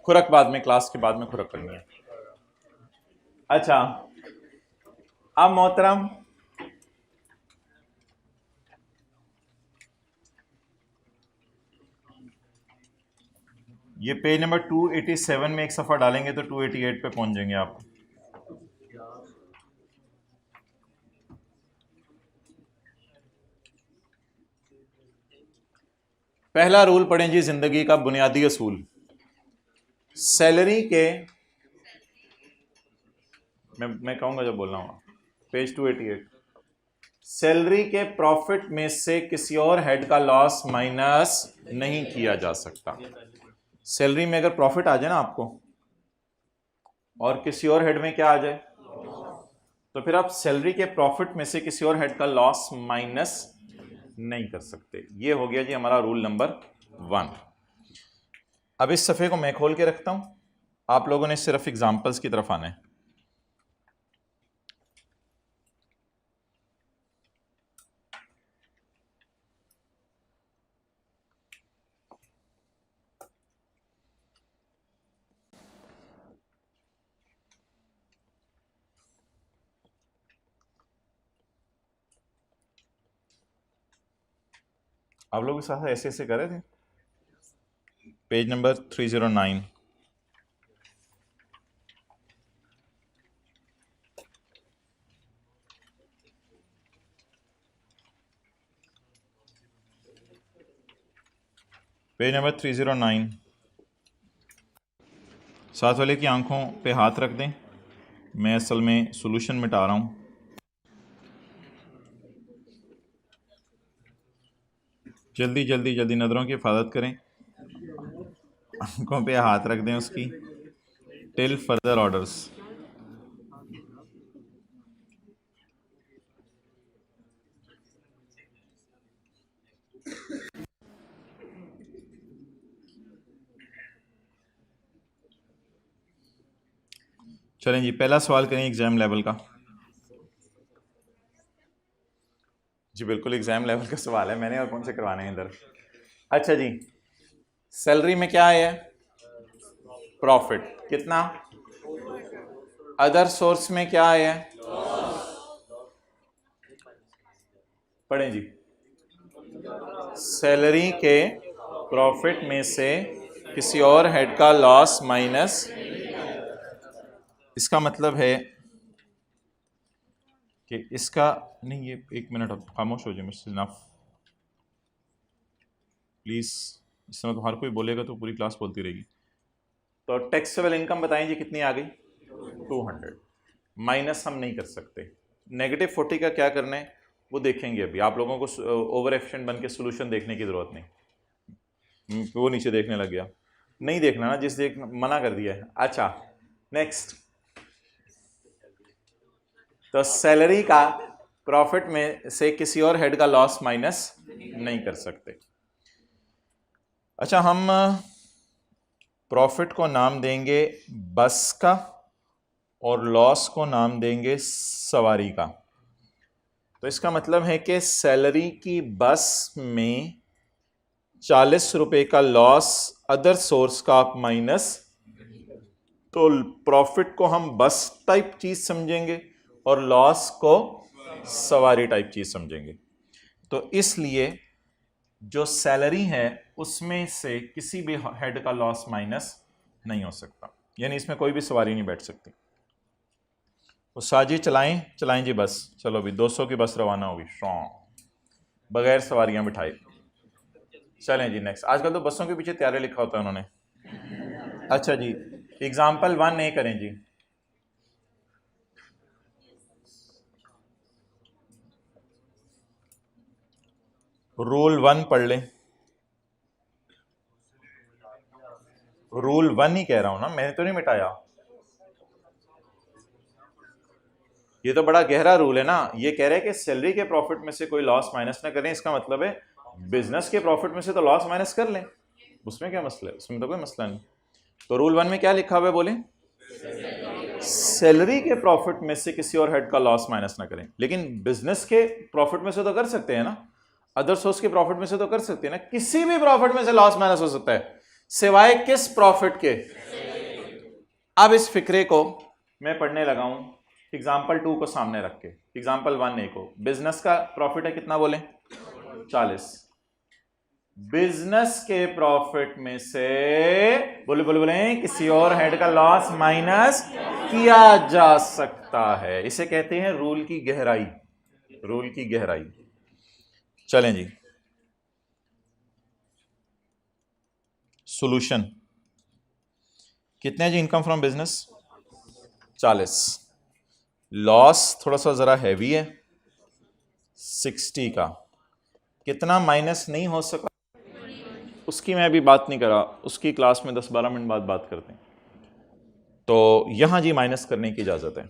खुरक बाद में, क्लास के बाद में खुरक करनी है। अच्छा, अब मोहतरम ये पेज नंबर 287 में एक सफ़ा डालेंगे तो 288 पे पहुंच जाएंगे आप। पहला रूल पढ़ें जी, जिंदगी का बुनियादी असूल। सैलरी के, मैं कहूंगा जब बोलना होगा, पेज 288। सैलरी के प्रॉफिट में से किसी और हेड का लॉस माइनस नहीं किया जा सकता। सैलरी में अगर प्रॉफिट आ जाए ना आपको और किसी और हेड में क्या आ जाए, तो फिर आप सैलरी के प्रॉफिट में से किसी और हेड का लॉस माइनस नहीं कर सकते। ये हो गया जी हमारा रूल नंबर 1। अब इस सफ़े को मैं खोल के रखता हूं, आप लोगों ने सिर्फ एग्जाम्पल्स की तरफ आना है। आप लोग के साथ ऐसे ऐसे करे थे। Page number 309। Page number 309। साथ वाले की आंखों पे हाथ रख दें, मैं असल में सॉल्यूशन मिटा रहा हूं। जल्दी जल्दी जल्दी नज़रों की हिफाजत करें, आंखों पे हाथ रख दें उसकी, टिल फर्दर ऑर्डर्स। चलें जी, पहला सवाल करें एग्जाम लेवल का। जी बिल्कुल एग्जाम लेवल का सवाल है, मैंने और कौन से करवाने हैं इधर। अच्छा जी, सैलरी में क्या है? प्रॉफिट। कितना? अदर सोर्स में क्या है? पढ़ें जी। सैलरी के प्रॉफिट में से किसी और हेड का लॉस माइनस, इसका मतलब है कि इसका नहीं, ये एक मिनट अब खामोश हो जाए मिस्टर इनफ प्लीज। इस समय तो हर कोई बोलेगा तो पूरी क्लास बोलती रहेगी। तो टैक्सेबल इनकम बताएं जी कितनी आ गई? 200। माइनस हम नहीं कर सकते। -40 का क्या करना है वो देखेंगे अभी। आप लोगों को ओवर एफिशिएंट बन के सोल्यूशन देखने की जरूरत नहीं। वो नीचे देखने लग गया, नहीं देखना ना, जिस देख मना कर दिया है। अच्छा नेक्स्ट, तो सैलरी का प्रॉफिट में से किसी और हेड का लॉस माइनस नहीं कर सकते। अच्छा, हम प्रॉफिट को नाम देंगे बस का और लॉस को नाम देंगे सवारी का। तो इसका मतलब है कि सैलरी की बस में 40 रुपए का लॉस अदर सोर्स का आप माइनस, तो प्रॉफिट को हम बस टाइप चीज समझेंगे और लॉस को सवारी टाइप चीज समझेंगे। तो इसलिए जो सैलरी है उसमें से किसी भी हेड का लॉस माइनस नहीं हो सकता, यानी इसमें कोई भी सवारी नहीं बैठ सकती। तो साजी चलाएं चलाएं जी बस। चलो अभी 200 की बस रवाना होगी स्ट्रॉन्ग, बगैर सवारियां बिठाए। चलें जी नेक्स्ट। आजकल तो बसों के पीछे त्यारे लिखा होता है उन्होंने। अच्छा जी, एग्जाम्पल 1 ए करें जी। रूल 1 पढ़ लें। रूल 1 ही कह रहा हूं ना, मैंने तो नहीं मिटाया। ये तो बड़ा गहरा रूल है ना। ये कह रहे हैं कि सैलरी के प्रॉफिट में से कोई लॉस माइनस ना करें। इसका मतलब है बिजनेस के प्रॉफिट में से तो लॉस माइनस कर लें, उसमें क्या मसला है? उसमें तो कोई मसला नहीं। तो रूल 1 में क्या लिखा हुआ है बोले? सैलरी के प्रॉफिट में से किसी और हेड का लॉस माइनस ना करें। लेकिन बिजनेस के प्रॉफिट में से तो कर सकते हैं ना, अदर सोर्स के प्रॉफिट में से तो कर सकते हैं ना। किसी भी प्रॉफिट में से लॉस माइनस हो सकता है, सिवाय किस प्रॉफिट के? अब इस फिक्रे को मैं पढ़ने लगा हूं एग्जाम्पल 2 को सामने रख के। एग्जाम्पल 1 ए को, बिजनेस का प्रॉफिट है कितना बोले? 40। बिजनेस के प्रॉफिट में से बोले बोले बोले किसी और हेड का लॉस माइनस किया जा सकता है। इसे कहते हैं रूल की गहराई। रूल की गहराई। चलें जी, सॉल्यूशन कितने जी? इनकम फ्रॉम बिजनेस 40, लॉस थोड़ा सा जरा हैवी है 60 का। कितना माइनस नहीं हो सका उसकी मैं अभी बात नहीं करा, उसकी क्लास में 10-12 मिनट बाद बात करते हैं। तो यहां जी माइनस करने की इजाजत है।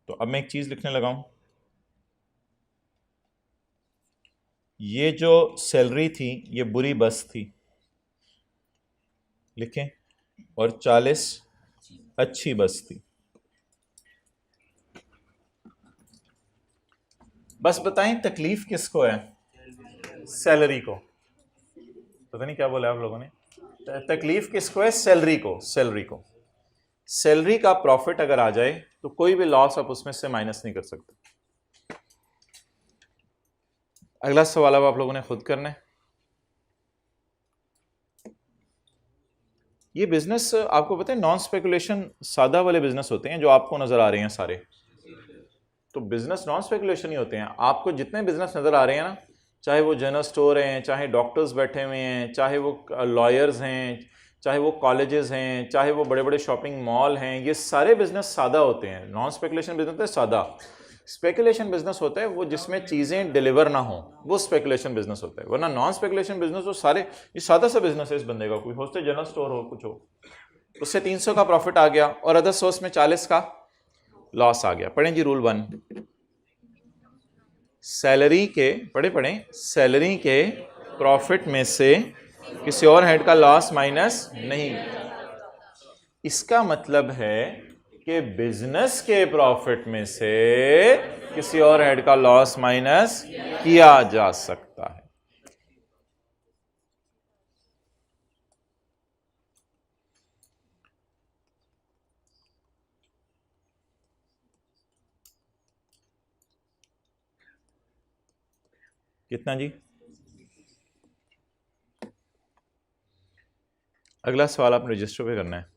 तो अब मैं एक चीज लिखने लगा हूं, ये जो सैलरी थी ये बुरी बस थी, लिखें, और 40 अच्छी बस थी। बस बताएं तकलीफ किसको है? सैलरी को। पता नहीं क्या बोला आप लोगों ने, तकलीफ किसको है? सैलरी को। सैलरी को, सैलरी का प्रॉफिट अगर आ जाए तो कोई भी लॉस आप उसमें से माइनस नहीं कर सकते। अगला सवाल अब आप लोगों ने खुद करना है। ये बिजनेस आपको पता है नॉन स्पेकुलेशन सादा वाले बिजनेस होते हैं जो आपको नजर आ रहे हैं सारे, तो बिजनेस नॉन स्पेकुलेशन ही होते हैं। आपको जितने बिजनेस नजर आ रहे हैं ना, चाहे वो जनरल स्टोर हैं, चाहे डॉक्टर्स बैठे हुए हैं, चाहे वो लॉयर्स हैं, चाहे वो कॉलेजेस हैं, चाहे वो बड़े बड़े शॉपिंग मॉल हैं, ये सारे बिजनेस सादा होते हैं। नॉन स्पेकुलेशन बिजनेस होता है सादा। स्पेकुलेशन बिजनेस होता है वो जिसमें चीजें डिलीवर ना हो, वो स्पेकुलेशन बिजनेस होता है। वरना नॉन स्पेकुलेशन बिजनेस तो सारे ये सादा सा बिजनेस है इस बंदे का, कोई हो सकता है जनरल स्टोर हो, कुछ हो, उससे 300 का प्रॉफिट आ गया और अदर सोर्स में 40 का लॉस आ गया। पढ़ें जी रूल 1, सैलरी के, पढ़े सैलरी के प्रॉफिट में से किसी और हेड का लॉस माइनस नहीं। इसका मतलब है कि बिजनेस के प्रॉफिट में से किसी और हेड का लॉस माइनस किया जा सकता है। कितना जी? अगला सवाल आप रजिस्टर पे करना है।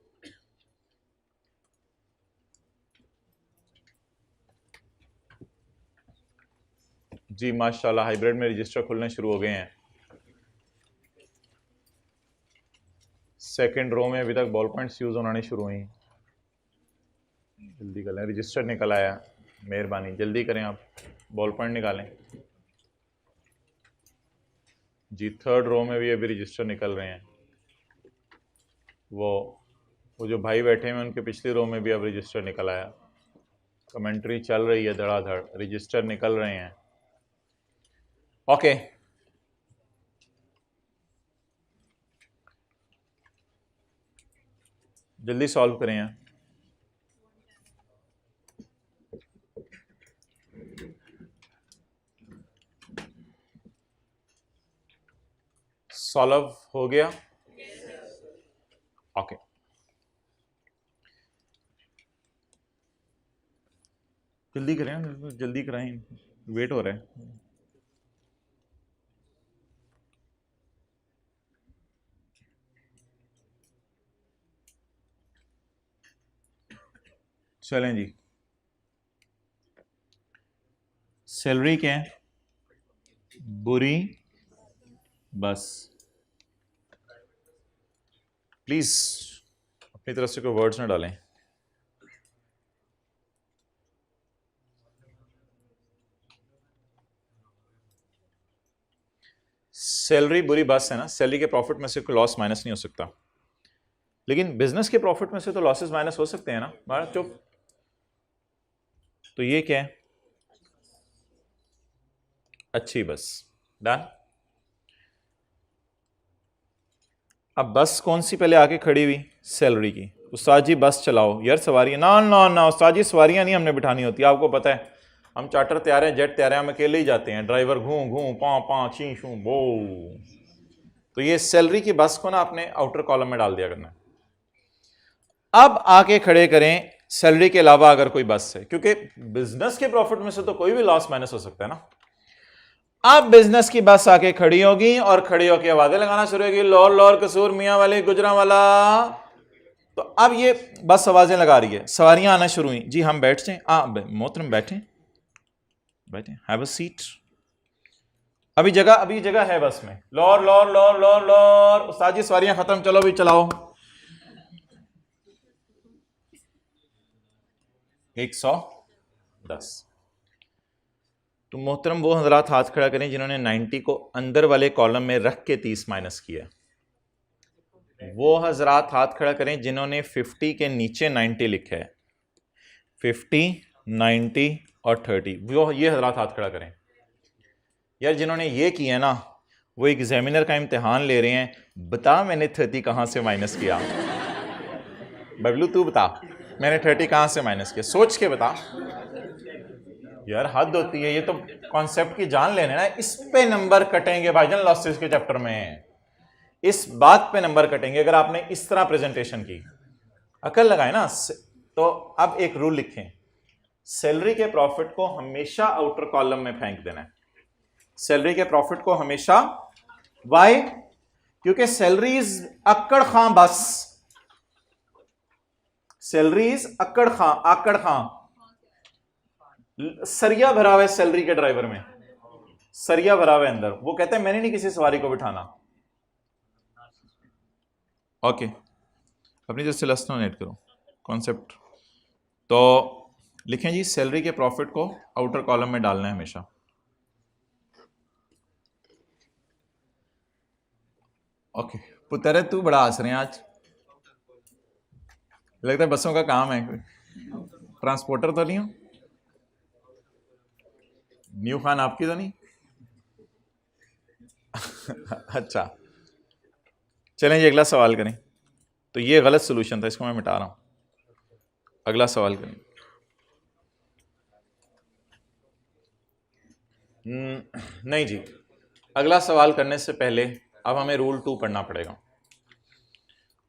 जी माशाल्लाह हाइब्रिड में रजिस्टर खुलने शुरू हो गए हैं। सेकंड रो में अभी तक बॉल पॉइंट्स यूज होना नहीं शुरू हुई। जल्दी करें, रजिस्टर निकल आया, मेहरबानी जल्दी करें, आप बॉल पॉइंट निकालें जी। थर्ड रो में भी अभी रजिस्टर निकल रहे हैं। वो जो भाई बैठे हैं उनके पिछली रो में भी अब रजिस्टर निकल आया। कमेंट्री चल रही है धड़ाधड़, रजिस्टर निकल रहे हैं। ओके, जल्दी सॉल्व करें यार। सॉल्व हो गया? ओके, जल्दी करें, जल्दी कराएं, वेट हो रहा है। चलें जी, सैलरी क्या है? बुरी बस। प्लीज अपनी तरफ से कोई वर्ड्स ना डालें। सैलरी बुरी बस है ना, सैलरी के प्रॉफिट में से कोई लॉस माइनस नहीं हो सकता, लेकिन बिजनेस के प्रॉफिट में से तो लॉसेस माइनस हो सकते हैं ना। हमारा चुप, तो ये क्या है? अच्छी बस। डन। अब बस कौन सी पहले आके खड़ी हुई? सैलरी की। उस्ताद जी बस चलाओ। यार सवारी ना ना ना उस्ताद जी, सवारियां नहीं हमने बिठानी होती, आपको पता है हम चार्टर तैयार हैं, जेट तैयार हैं, हम अकेले ही जाते हैं, ड्राइवर घूं घूं पा पा छी छू बो। तो ये सैलरी की बस को ना अपने आउटर कॉलम में डाल दिया करना। अब आके खड़े करें सैलरी के अलावा अगर कोई बस है, क्योंकि बिजनेस के प्रॉफिट में से तो कोई भी लॉस माइनस हो सकता है ना। अब बिजनेस की बस आके खड़ी होगी और खड़ी होकर आवाजें लगाना शुरू होगी, लोर लोर कसूर मियां वाले गुजरांवाला। तो अब ये बस आवाजें लगा रही है, सवारियां आना शुरू हुई। जी हम बैठ जाए, मोहतरम बैठे बैठे, हैव अ सीट। अभी जगह है बस में। लोर लोर लोर लोर लोर, उस्ताद जी सवारियां खत्म, चलो भी चलाओ। 110। तो मोहतरम वो हजरात हाथ खड़ा करें जिन्होंने 90 को अंदर वाले कॉलम में रख के 30 माइनस किया। वो हजरात हाथ खड़ा करें जिन्होंने 50 के नीचे 90 लिखा है। 50 90 और 30। वो ये हजरात हाथ खड़ा करें यार, जिन्होंने ये किया ना वो एग्जामिनर का इम्तिहान ले रहे हैं। बता मैंने 30 कहाँ से माइनस किया? बबलू तू बता मैंने 30 कहाँ से माइनस किया, सोच के बता यार, हद होती है। ये तो कॉन्सेप्ट की जान लेने ना, इस पे नंबर कटेंगे भाईजान लॉसेस के चैप्टर में, इस बात पे नंबर कटेंगे अगर आपने इस तरह प्रेजेंटेशन की। अकल लगाए ना। तो अब एक रूल लिखें, सैलरी के प्रॉफिट को हमेशा आउटर कॉलम में फेंक देना है। सैलरी के प्रॉफिट को हमेशा, वाई? क्योंकि सैलरी इज अक्कड़ खां, बस सैलरी इज अक्कड़ खां, आकड़ खां। सरिया भरा हुआ है सैलरी के ड्राइवर में, सरिया भरा हुआ है अंदर। वो कहते हैं मैंने नहीं किसी सवारी को बिठाना। ओके अपनी जो सिलेस्टो नेट करो कॉन्सेप्ट। तो लिखें जी, सैलरी के प्रॉफिट को आउटर कॉलम में डालना है हमेशा। ओके पुत्र तू बड़ा हंस रहे हैं आज, लगता है बसों का काम है, कोई ट्रांसपोर्टर तो नहीं हो? न्यू खान आपकी तो नहीं? अच्छा चलें जी अगला सवाल करें। तो ये गलत सोल्यूशन था, इसको मैं मिटा रहा हूं। अगला सवाल करें। नहीं जी, अगला सवाल करने से पहले अब हमें रूल 2 पढ़ना पड़ेगा।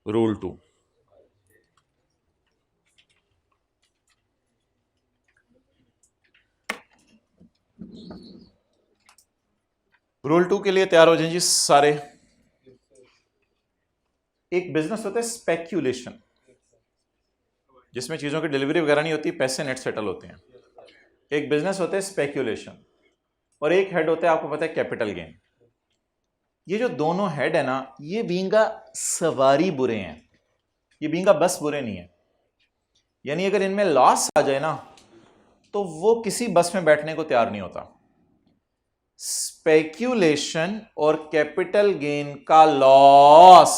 रूल 2, रूल 2 के लिए तैयार हो जाएं जी सारे। एक बिजनेस होता है स्पेक्यूलेशन, जिसमें चीजों की डिलीवरी वगैरह नहीं होती, पैसे नेट सेटल होते हैं। एक बिजनेस होता है स्पेक्यूलेशन, और एक हेड होता है आपको पता है कैपिटल गेन। ये जो दोनों हेड है ना, ये बींगा सवारी बुरे हैं, ये बींगा बस बुरे नहीं है। यानी अगर इनमें लॉस आ जाए ना तो वो किसी बस में बैठने को तैयार नहीं होता। स्पेक्यूलेशन और कैपिटल गेन का लॉस,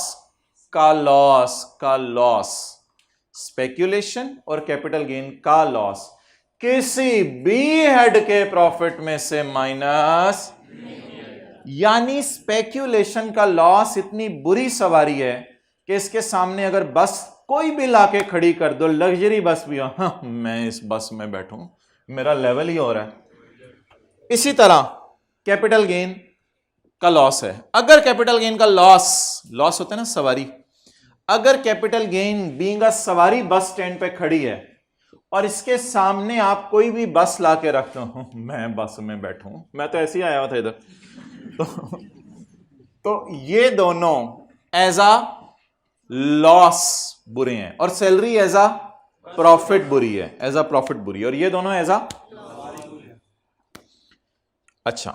स्पेक्यूलेशन और कैपिटल गेन का लॉस किसी भी हेड के प्रॉफिट में से माइनस। यानी स्पेक्यूलेशन का लॉस इतनी बुरी सवारी है कि इसके सामने अगर बस कोई भी लाके खड़ी कर दो, लग्जरी बस भी हो, हाँ, मैं इस बस में बैठूं, मेरा लेवल ही हो रहा है। इसी तरह कैपिटल गेन का लॉस है। अगर कैपिटल गेन का लॉस होता है ना सवारी, अगर कैपिटल गेन बीइंग अ सवारी बस स्टैंड पे खड़ी है और इसके सामने आप कोई भी बस लाके रखते हो, मैं बस में बैठूं, मैं तो ऐसे ही आया हुआ था इधर, तो ये दोनों एज अ लॉस बुरे हैं और सैलरी एज अ प्रॉफिट बुरी है, एज अ प्रॉफिट बुरी है, और ये दोनों एज अ। अच्छा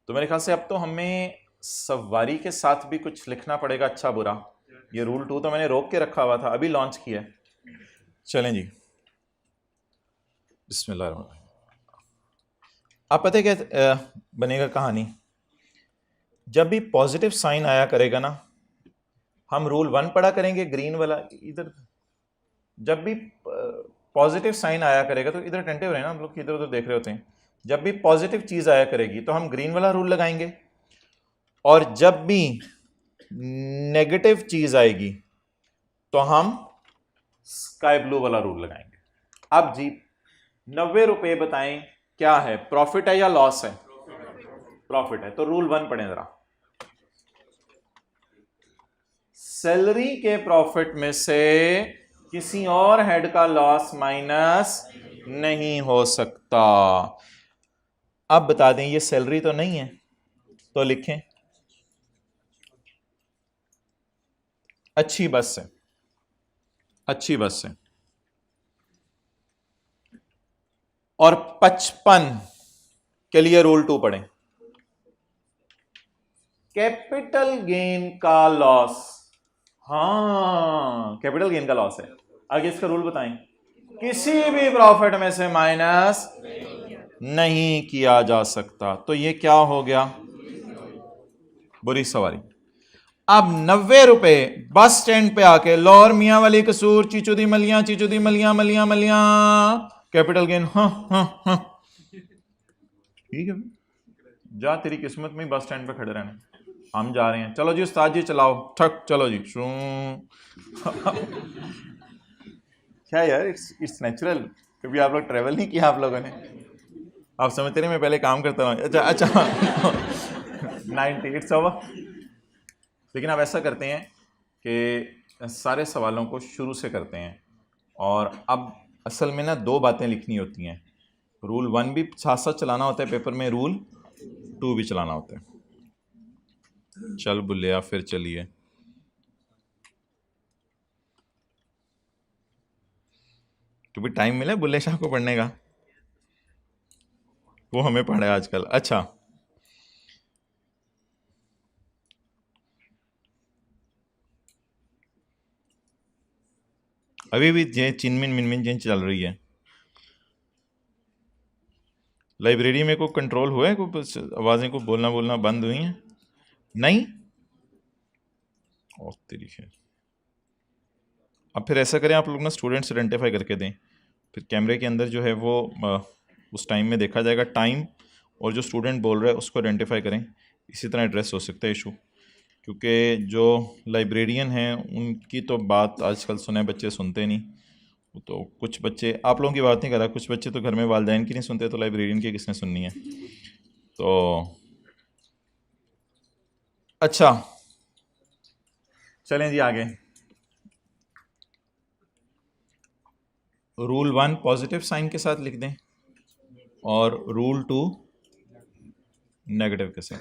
तो मेरे ख्याल से अब तो हमें सवारी के साथ भी कुछ लिखना पड़ेगा, अच्छा बुरा। ये रूल 2 तो मैंने रोक के रखा हुआ था, अभी लॉन्च किया है। चलें जी, बिस्मिल्लाह। आप पता है क्या बनेगा कहानी? जब भी पॉजिटिव साइन आया करेगा ना, हम रूल 1 पढ़ा करेंगे, ग्रीन वाला इधर। जब भी पॉजिटिव साइन आया करेगा तो इधर अटेंटिव रहे ना, हम लोग इधर उधर देख रहे होते हैं। जब भी पॉजिटिव चीज आया करेगी तो हम ग्रीन वाला रूल लगाएंगे, और जब भी नेगेटिव चीज आएगी तो हम स्काई ब्लू वाला रूल लगाएंगे। अब जी 90 रुपए बताएं क्या है, प्रॉफिट है या लॉस है? प्रॉफिट है। तो रूल 1 पढ़ें जरा। सैलरी के प्रॉफिट में से किसी और हेड का लॉस माइनस नहीं हो सकता। अब बता दें ये सैलरी तो नहीं है, तो लिखें अच्छी बस है, अच्छी बस है। और 55 के लिए रूल 2 पढ़ें, कैपिटल गेन का लॉस। हाँ कैपिटल गेन का लॉस है। आगे इसका रूल बताएं, किसी भी प्रॉफिट में से माइनस नहीं किया जा सकता। तो ये क्या हो गया? बुरी सवारी। अब 90 रुपए बस स्टैंड पे आके, लौर मियां वाली कसूर, चीचू दी मलियां, चीचू दी मलियां, मलियां मलियां, कैपिटल गेन, हाँ हाँ हाँ, ठीक है, जा तेरी किस्मत में ही बस स्टैंड पे खड़े रहना, हम जा रहे हैं, चलो जी उस्ताद जी चलाओ, ठक चलो जी शू। क्या यार, इट्स नेचुरल। कभी आप लोग ट्रेवल नहीं किया आप लोगों ने? आप समझते नहीं मैं पहले काम करता हूँ, अच्छा अच्छा। 90 इट्स ओवर। लेकिन आप ऐसा करते हैं कि सारे सवालों को शुरू से करते हैं, और अब असल में ना 2 बातें लिखनी होती हैं, रूल 1 भी साथ साथ चलाना होता है पेपर में, रूल 2 भी चलाना होता है। चल बुलिया फिर चलिए, तो भी टाइम मिले बुल्ले शाह को पढ़ने का, वो हमें पढ़े आजकल। अच्छा, अभी भी जे चिनमिन मिनमिन जिन चल रही है। लाइब्रेरी में कोई कंट्रोल हुआ है, कोई आवाज़ें को बोलना बोलना बंद हुई हैं? नहीं, और तेरी है। अब फिर ऐसा करें आप लोग ना, स्टूडेंट्स आइडेंटिफाई करके दें, फिर कैमरे के अंदर जो है वो उस टाइम में देखा जाएगा टाइम, और जो स्टूडेंट बोल रहा है उसको आइडेंटिफाई करें। इसी तरह एड्रेस हो सकता है इशू, क्योंकि जो लाइब्रेरियन हैं उनकी तो बात आजकल सुने बच्चे सुनते नहीं। तो कुछ बच्चे, आप लोगों की बात नहीं कर रहा, कुछ बच्चे तो घर में वालिदैन की नहीं सुनते, तो लाइब्रेरियन की किसने सुननी है? तो अच्छा, चलें जी आगे। रूल 1 पॉजिटिव साइन के साथ लिख दें, और रूल 2 नेगेटिव के साथ।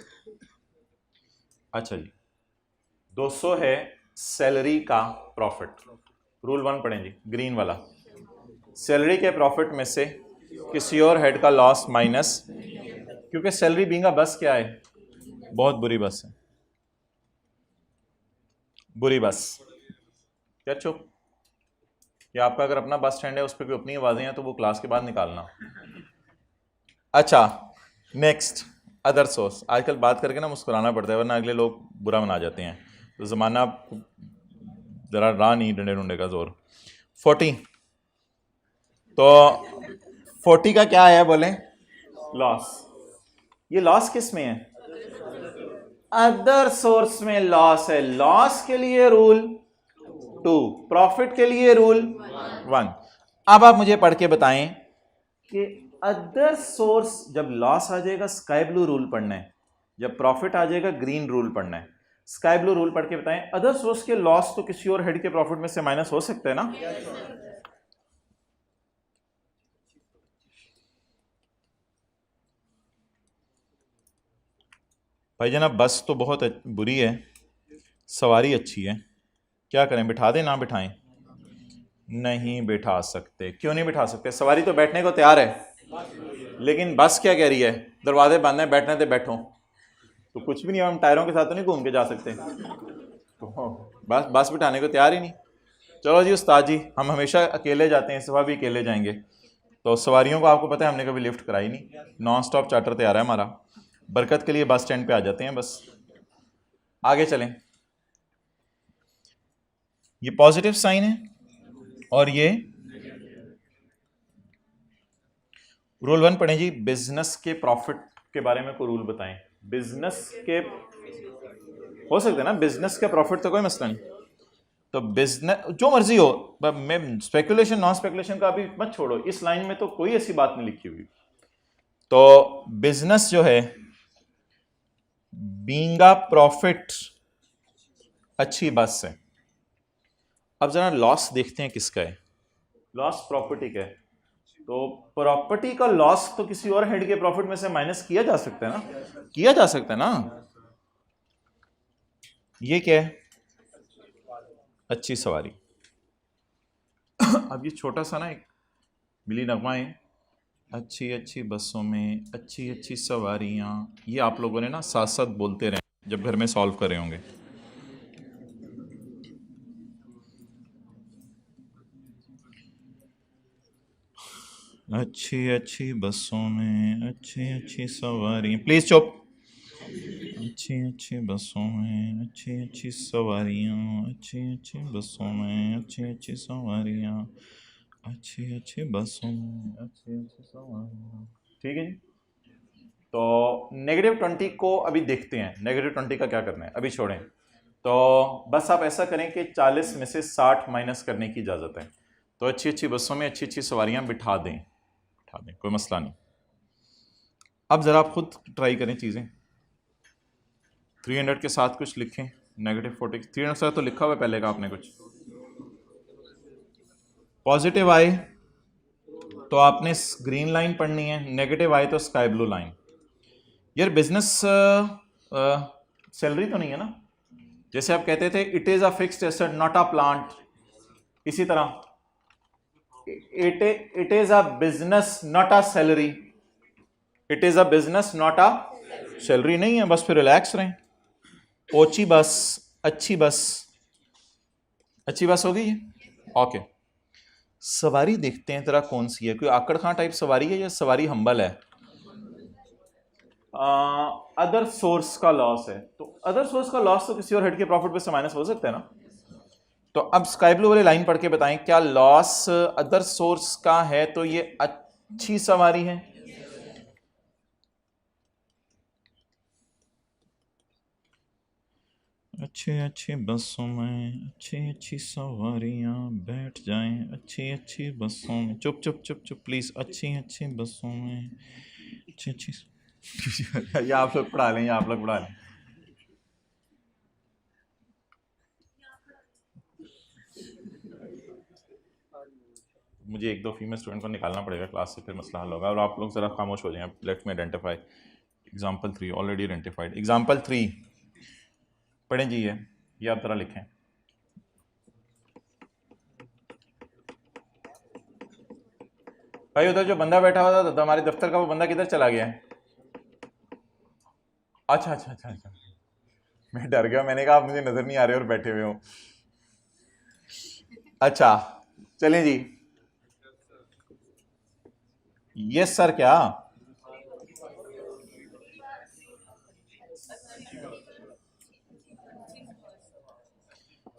अच्छा जी, 200 है सैलरी का प्रॉफिट। रूल 1 पढ़ें जी, ग्रीन वाला। सैलरी के प्रॉफिट में से किसी और हेड का लॉस माइनस, क्योंकि सैलरी बीइंग अ बस क्या है, बहुत बुरी बस है, बुरी बस। क्या चुप, कि आपका अगर अपना बस स्टैंड है उस पर कोई अपनी आवाज़ें हैं तो वो क्लास के बाद निकालना। अच्छा, नेक्स्ट, अदर सोर्स। आजकल बात करके ना मुस्कुराना पड़ता है, वरना अगले लोग बुरा मना जाते हैं, तो ज़माना ज़रा रहा नहीं डंडे डुंडे का जोर। 40, तो 40 का क्या है बोले, लॉस। ये लॉस किस में है? अदर सोर्स में लॉस है। लॉस के लिए रूल 2, प्रॉफिट के लिए रूल 1। अब आप मुझे पढ़ के बताएं कि अदर सोर्स, जब लॉस आ जाएगा स्काई ब्लू रूल पढ़ना है, जब प्रॉफिट आ जाएगा ग्रीन रूल पढ़ना है। स्काई ब्लू रूल पढ़ के बताएं, अदर सोर्स के लॉस तो किसी और हेड के प्रॉफिट में से माइनस हो सकते हैं ना? भाई जनाब, बस तो बहुत बुरी है, सवारी अच्छी है, क्या करें, बिठा दें ना बिठाएं? नहीं बिठा सकते। क्यों नहीं बिठा सकते? सवारी तो बैठने को तैयार है, लेकिन बस क्या कह रही है, दरवाजे बंद है, बैठने से बैठो, तो कुछ भी नहीं, हम टायरों के साथ तो नहीं घूम के जा सकते, तो बस बस बिठाने को तैयार ही नहीं। चलो जी उस्ताद जी, हम हमेशा अकेले जाते हैं, इस दफ़ा भी अकेले जाएंगे। तो सवारियों को आपको पता है हमने कभी लिफ्ट कराई नहीं, नॉन स्टॉप चार्टर तैयार है हमारा, बरकत के लिए बस स्टैंड पे आ जाते हैं बस। आगे चलें, ये पॉजिटिव साइन है, और ये रूल 1 पढ़ें जी। बिजनेस के प्रॉफिट के बारे में कोई रूल बताएं। बिजनेस के हो सकते हैं ना, बिजनेस का प्रॉफिट तो कोई मसला नहीं, तो बिजनेस जो मर्जी हो, मैं स्पेकुलेशन नॉन स्पेकुलेशन का अभी मत छोड़ो, इस लाइन में तो कोई ऐसी बात नहीं लिखी हुई। तो बिजनेस जो है बीइंग अ प्रॉफिट अच्छी बस है। अब जरा लॉस देखते हैं किसका है, लॉस प्रॉपर्टी का है। तो प्रॉपर्टी का लॉस तो किसी और हेड के प्रॉफिट में से माइनस किया जा सकता है ना, किया जा सकता है ना। ये क्या है, अच्छी सवारी। अब ये छोटा सा ना एक मिली नगमा है, अच्छी अच्छी बसों में अच्छी अच्छी सवारियाँ, ये आप लोगों ने ना साथ साथ बोलते रहे जब घर में सॉल्व कर रहे होंगे। अच्छी अच्छी बसों में अच्छी अच्छी सवारियाँ, प्लीज़ चुप। अच्छी अच्छी बसों में अच्छी अच्छी सवारियाँ, अच्छी अच्छी बसों में अच्छी अच्छी सवारियाँ, अच्छी अच्छी बसों में अच्छी अच्छी सवारियां। ठीक है जी। तो -20 को अभी देखते हैं, -20 का क्या करना है, अभी छोड़ें। तो बस आप ऐसा करें कि 40 में से 60 माइनस करने की इजाज़त है। तो अच्छी अच्छी बसों में अच्छी अच्छी सवारियां बिठा दें, कोई मसला नहीं। अब ज़रा आप खुद ट्राई करें चीज़ें। 300 के साथ कुछ लिखें, -40 300 के साथ तो लिखा हुआ है पहले का आपने कुछ। पॉजिटिव आए तो आपने ग्रीन लाइन पढ़नी है, नेगेटिव आए तो स्काई ब्लू लाइन। यार बिजनेस सैलरी तो नहीं है ना, जैसे आप कहते थे it is a fixed asset not a plant, इसी तरह it is a business not a salary, it is a business not a salary नहीं है, बस फिर रिलैक्स रहें। ओची बस, अच्छी बस, अच्छी बस होगी ये, ओके। सवारी देखते हैं जरा कौन सी है, कोई आकड़ खां टाइप सवारी है या सवारी हम्बल है। अदर सोर्स का लॉस है, तो अदर सोर्स का लॉस तो किसी और हेड के प्रॉफिट पे से माइनस हो सकता है ना। तो अब स्काई ब्लू वाली लाइन पढ़ के बताएं, क्या लॉस अदर सोर्स का है तो ये अच्छी सवारी है। अच्छी अच्छी बसों में अच्छी अच्छी सवारियां बैठ जाएं, अच्छी अच्छी बसों में, चुप चुप चुप चुप प्लीज, अच्छी अच्छी बसों में अच्छी अच्छी या आप लोग पढ़ा लें या आप लोग पढ़ा लें। मुझे एक दो फीमेल स्टूडेंट को निकालना पड़ेगा क्लास से, फिर मसला हल होगा। और आप लोग ज़रा खामोश हो जाएं। Let me identify example 3 already identified. Example 3 पढ़ें जी, ये आप ज़रा लिखें। भाई उधर जो बंदा बैठा हुआ था तो हमारे दफ्तर का, वो बंदा किधर चला गया है। अच्छा अच्छा अच्छा अच्छा, मैं डर गया, मैंने कहा आप मुझे नजर नहीं आ रहे और बैठे हुए हो। अच्छा चलें जी। यस सर, क्या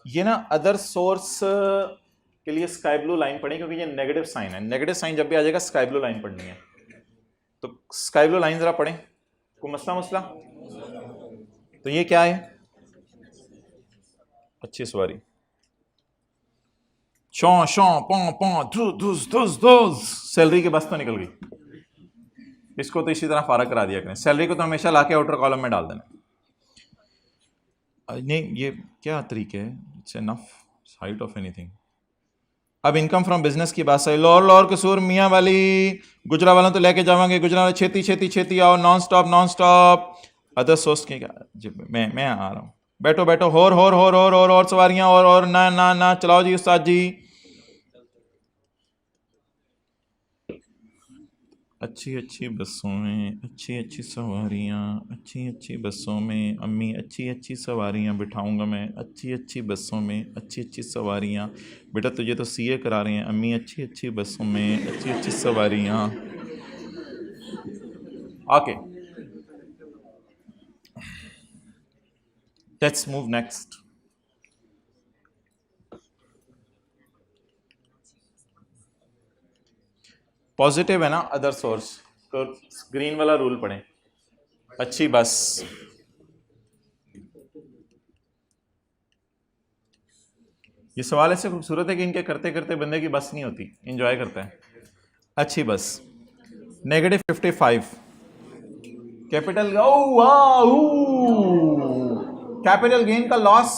ये ना अदर सोर्स के लिए स्काई ब्लू लाइन पढ़ें, क्योंकि ये नेगेटिव साइन है। नेगेटिव साइन जब भी आ जाएगा स्काई ब्लू लाइन पढ़नी है। तो स्काई ब्लू लाइन जरा पढ़ें, कोई मसला मसला। तो ये क्या है, अच्छी सवारी, शौ शौ पौ पौ धुस धुस धुस, सैलरी की बस तो निकल गई। इसको तो इसी तरह फारग करा दिया करें, सैलरी को तो हमेशा लाके आउटर कॉलम में डाल देना। नहीं ये क्या तरीके है, it's enough height of anything. अब इनकम फ्रॉम बिजनेस की बात सही, लोर लोर कसूर मियाँ वाली, गुजरा वालों तो लेके जावांगे, गुजरा वाले छेती छेती छेती आओ, non stop non stop. Other source के मैं आ रहा हूँ, बैठो बैठो, और सवारियां, और ना ना ना, चलाओ जी उस्ताद जी। अच्छी अच्छी बसों में अच्छी अच्छी सवारियां, अच्छी अच्छी बसों में अम्मी अच्छी अच्छी सवारियां बिठाऊंगा मैं, अच्छी अच्छी बसों में अच्छी अच्छी सवारियां। बेटा तुझे तो सीए करा रहे हैं अम्मी, अच्छी अच्छी बसों में अच्छी अच्छी सवारियां। Okay, let's move next. Positive है ना अदर सोर्स, तो ग्रीन वाला रूल पढ़ें, अच्छी बस। ये सवाल ऐसे खूबसूरत है कि इनके करते करते बंदे की बस नहीं होती, इंजॉय करता है। अच्छी बस, -55, कैपिटल कैपिटल गेन का लॉस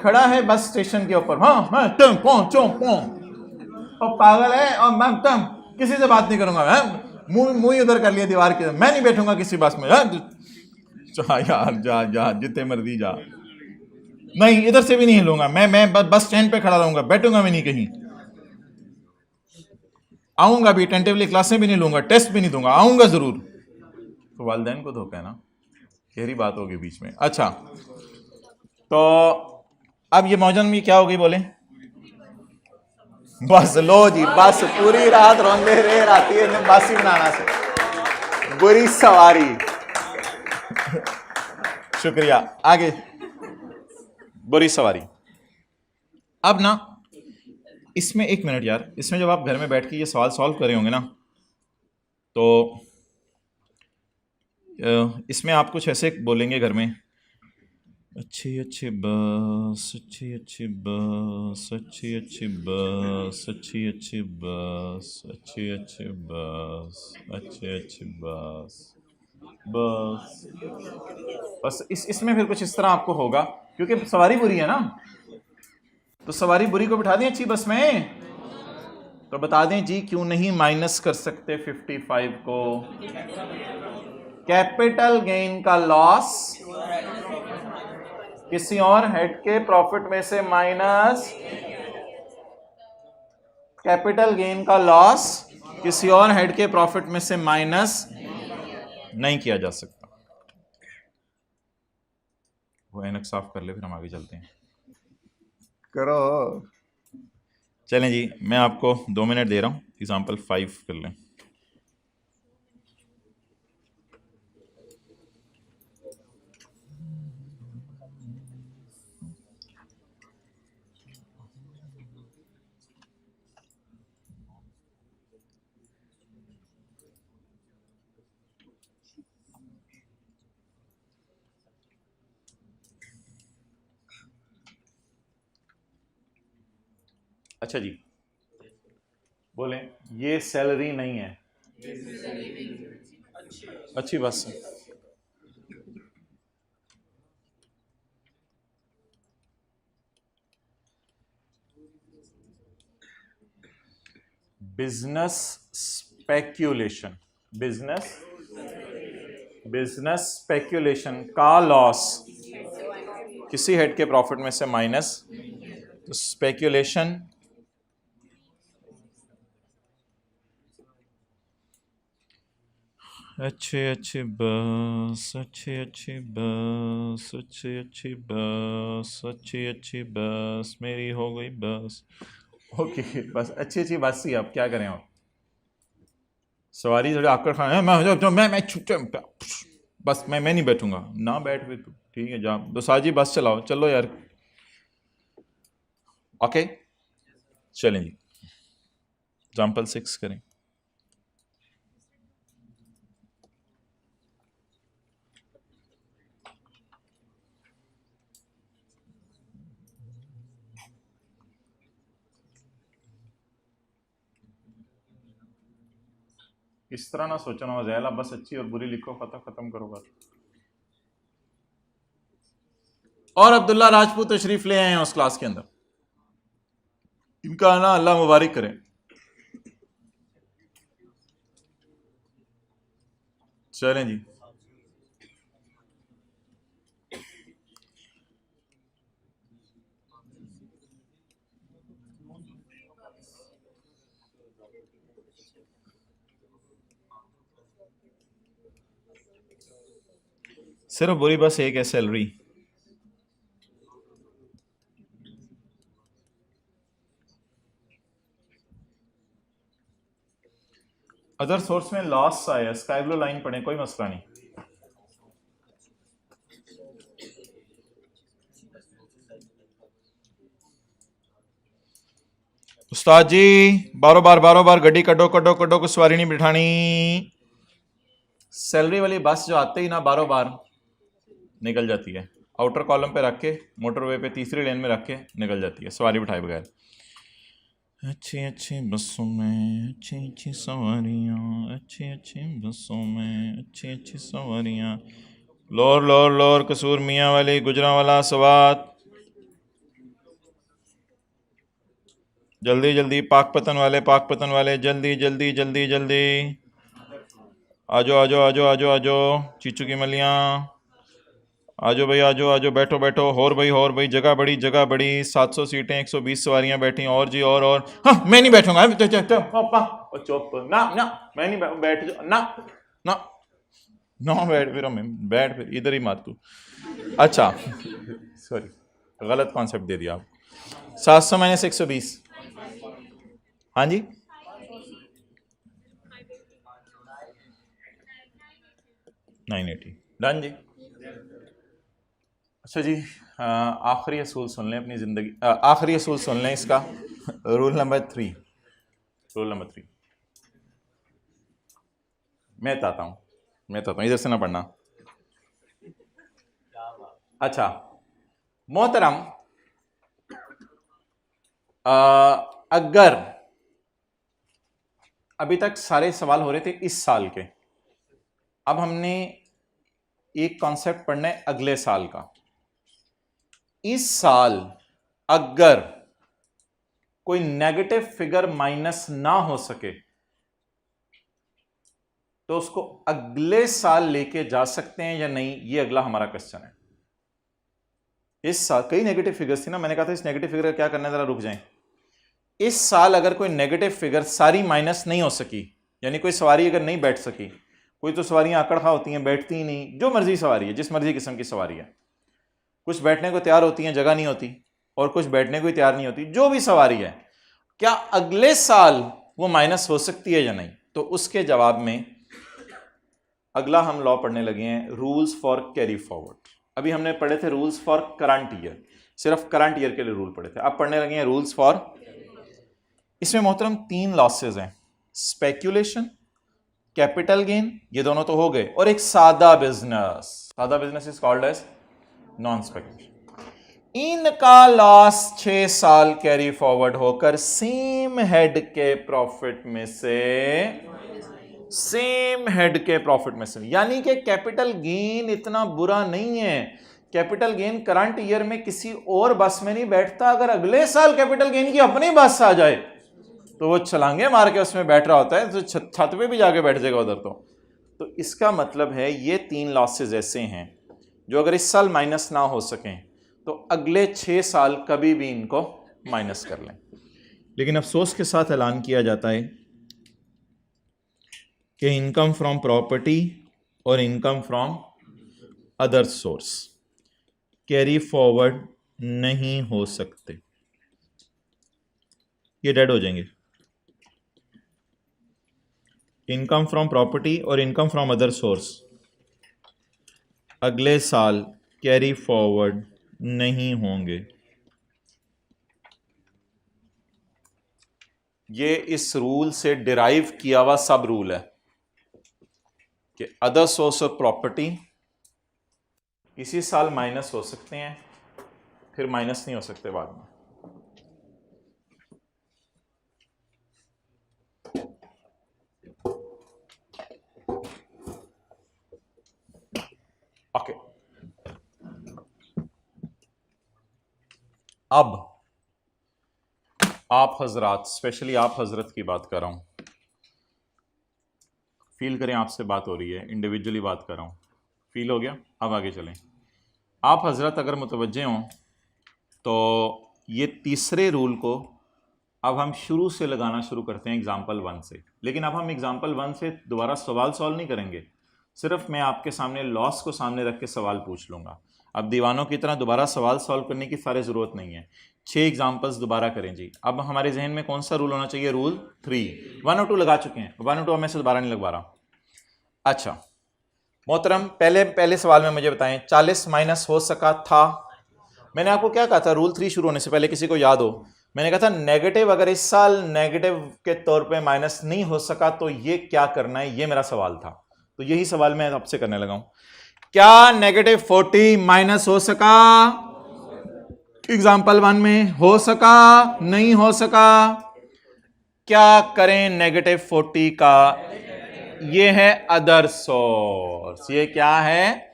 खड़ा है बस स्टेशन के ऊपर। हाँ हाँ तुम पहुंचो और पागल है, और मैं तुम किसी से बात नहीं करूंगा, मैं मुंह उधर कर लिया दीवार के, मैं नहीं बैठूंगा किसी बस में। जा यार जा जा, जितने मर्जी जा, नहीं इधर से भी नहीं हिलूंगा मैं बस स्टैंड पे खड़ा रहूंगा, बैठूंगा भी नहीं कहीं, आऊंगा भी टेंटिवली, क्लासें भी नहीं लूंगा, टेस्ट भी नहीं दूंगा, आऊंगा जरूर। तो वालिदैन को धोखा है ना, गहरी बात होगी बीच में। अच्छा तो अब ये मौजन में क्या हो गई बोले, बस लो जी, बस पूरी रात रोंदे रहे, राती ने बासी बनाना से, बुरी सवारी। शुक्रिया, आगे बुरी सवारी। अब ना इसमें एक मिनट यार, इसमें जब आप घर में बैठ के ये सवाल सॉल्व कर रहे होंगे ना, तो इसमें आप कुछ ऐसे बोलेंगे घर में, अच्छी अच्छी बस, अच्छी अच्छी बस, अच्छी अच्छी बस, अच्छी अच्छी बस, अच्छी अच्छी बस, अच्छी अच्छी बस, बस। बस इसमें फिर कुछ इस तरह आपको होगा, क्योंकि सवारी बुरी है ना, तो सवारी बुरी को बिठा दें अच्छी बस में। तो बता दें जी क्यों नहीं माइनस कर सकते 55 को। कैपिटल गेन का लॉस किसी और हेड के प्रॉफिट में से माइनस, कैपिटल गेन का लॉस किसी और हेड के प्रॉफिट में से माइनस नहीं किया जा सकता। वो एनक साफ कर ले, फिर हम आगे चलते हैं। करो। चलें जी, मैं आपको 2 मिनट दे रहा हूं, एग्जाम्पल 5 कर लें। अच्छा जी, बोलें ये सैलरी नहीं है, अच्छी बात से। बिजनेस स्पेक्यूलेशन, बिजनेस स्पेक्यूलेशन का लॉस किसी हेड के प्रॉफिट में से माइनस, तो स्पेक्यूलेशन अच्छी अच्छी बस, अच्छी अच्छी बस, अच्छी अच्छी बस, अच्छी अच्छी बस, मेरी हो गई बस। ओके, बस अच्छी अच्छी बस ही, अब क्या करें आप, सवारी थोड़ी आकर खाना है, मैं बस मैं नहीं बैठूंगा ना, बैठ भी तू, ठीक है जा, तो साजी बस चलाओ, चलो यार। ओके चलें जी, एग्जाम्पल 6 करें। इस तरह ना सोचना हो जैला, बस अच्छी और बुरी लिखो, खत्म करो बात। और अब्दुल्ला राजपूत तशरीफ ले आए हैं उस क्लास के अंदर, इनका ना अल्लाह मुबारक करें। चलें जी, सिर्फ बुरी बस एक है, सैलरी। अदर सोर्स में लॉस आया, स्काई ब्लू लाइन पढ़े, कोई मसला नहीं। उस्ताद जी बारो बार गड्डी कड्डो कड्डो कड्डो को सवारी नहीं बिठानी। सैलरी वाली बस जो आते ही ना बारो बार निकल जाती है, आउटर कॉलम पे रख के मोटरवे पे तीसरी लेन में रख के निकल जाती है सवारी बिठाए बगैर। अच्छी अच्छी बसों में अच्छी अच्छी सवारियाँ, अच्छी अच्छी बसों में अच्छी अच्छी सवारियाँ, लोर लोर लोर कसूर मियाँ वाली गुजरांवाला सवात, जल्दी जल्दी पाकपतन वाले जल्दी जल्दी जल्दी जल्दी, आजो आजो आजो आजो आजो चीचू की मलियाँ, आजो भाई आजो आजो, बैठो बैठो, और भाई जगह बड़ी 700 सीटें 120 सवारियां बैठी, और जी और हाँ मैं नहीं बैठूंगा, चुप ना ना, मैं नहीं बैठ जाओ ना ना ना, बैठ फिर मैं बैठ, फिर इधर ही मार तू। अच्छा सॉरी, गलत कॉन्सेप्ट दे दिया आप। 700 माइनस 120, हाँ जी 980, डन जी। अच्छा जी, आखिरी असूल सुन लें अपनी ज़िंदगी, आखिरी असूल सुन लें इसका। रूल नंबर 3, मैं बताता हूं, इधर से ना पढ़ना। अच्छा मोहतरम, अगर अभी तक सारे सवाल हो रहे थे इस साल के, अब हमने एक कॉन्सेप्ट पढ़ना है अगले साल का। इस साल अगर कोई नेगेटिव फिगर माइनस ना हो सके तो उसको अगले साल लेके जा सकते हैं या नहीं, ये अगला हमारा क्वेश्चन है। इस साल कई नेगेटिव फिगर्स थी ना, मैंने कहा था इस नेगेटिव फिगर का क्या करना है, जरा रुक जाएं। इस साल अगर कोई नेगेटिव फिगर सारी माइनस नहीं हो सकी, यानी कोई सवारी अगर नहीं बैठ सकी, कोई तो सवारियां आकड़खा होती हैं, बैठती ही नहीं, जो मर्जी सवारी है, जिस मर्जी किस्म की सवारी है, कुछ बैठने को तैयार होती हैं, जगह नहीं होती, और कुछ बैठने को ही तैयार नहीं होती, जो भी सवारी है, क्या अगले साल वो माइनस हो सकती है या नहीं? तो उसके जवाब में अगला हम लॉ पढ़ने लगे हैं, रूल्स फॉर कैरी फॉरवर्ड। अभी हमने पढ़े थे रूल्स फॉर करंट ईयर, सिर्फ करंट ईयर के लिए रूल पढ़े थे, अब पढ़ने लगे हैं रूल्स फॉर। इसमें मोहतरम 3 लॉसेज हैं, स्पेक्यूलेशन, कैपिटल गेन, ये दोनों तो हो गए, और एक सादा business is called as non speculation. इनका लॉस 6 साल कैरी फॉरवर्ड होकर सेम हेड के प्रॉफिट में से, यानी कि कैपिटल गेन इतना बुरा नहीं है। कैपिटल गेन करंट ईयर में किसी और बस में नहीं बैठता, अगर अगले साल कैपिटल गेन की अपनी बस आ जाए तो वो छलांगे मार के उसमें बैठ रहा होता है, तो छत पे भी जाके बैठ जाएगा उधर। तो इसका मतलब है ये 3 लॉसेज ऐसे हैं जो अगर इस साल माइनस ना हो सकें तो अगले 6 साल कभी भी इनको माइनस कर लें। लेकिन अफसोस के साथ ऐलान किया जाता है कि इनकम फ्रॉम प्रॉपर्टी और income from other source carry forward नहीं हो सकते, ये डेड हो जाएंगे। इनकम फ्रॉम प्रॉपर्टी और इनकम फ्रॉम अदर सोर्स अगले साल कैरी फॉरवर्ड नहीं होंगे। ये इस रूल से डिराइव किया हुआ सब रूल है कि अदर सोर्स ऑफ प्रॉपर्टी इसी साल माइनस हो सकते हैं, फिर माइनस नहीं हो सकते बाद में। ओके, अब आप हजरात, स्पेशली आप हजरत की बात कर रहा हूं, फील करें आपसे बात हो रही है, इंडिविजुअली बात कर रहा हूं, फील हो गया? अब आगे चलें। आप हजरत अगर मुतवज्जे हों तो ये तीसरे रूल को अब हम शुरू से लगाना शुरू करते हैं एग्जाम्पल 1 से। लेकिन अब हम एग्जाम्पल 1 से दोबारा सवाल सॉल्व नहीं करेंगे, सिर्फ मैं आपके सामने लॉस को सामने रख के सवाल पूछ लूँगा। अब दीवानों की तरह दोबारा सवाल सॉल्व करने की सारी ज़रूरत नहीं है। 6 एग्जाम्पल्स दोबारा करें जी। अब हमारे जहन में कौन सा रूल होना चाहिए? रूल 3। 1 और 2 लगा चुके हैं, 1 और 2 में से दोबारा नहीं लगवा रहा। अच्छा मोहतरम, पहले सवाल में मुझे बताएं 40 माइनस हो सका था? मैंने आपको क्या कहा था रूल 3 शुरू होने से पहले, किसी को याद हो? मैंने कहा था नेगेटिव अगर इस साल नेगेटिव के तौर पे माइनस नहीं हो सका तो ये क्या करना है, ये मेरा सवाल था। तो यही सवाल मैं आपसे करने लगा हूं, क्या नेगेटिव 40 माइनस हो सका? एग्जाम्पल 1 में हो सका, नहीं हो सका? क्या करें नेगेटिव 40 का? ये है अदर सोर्स। ये क्या है?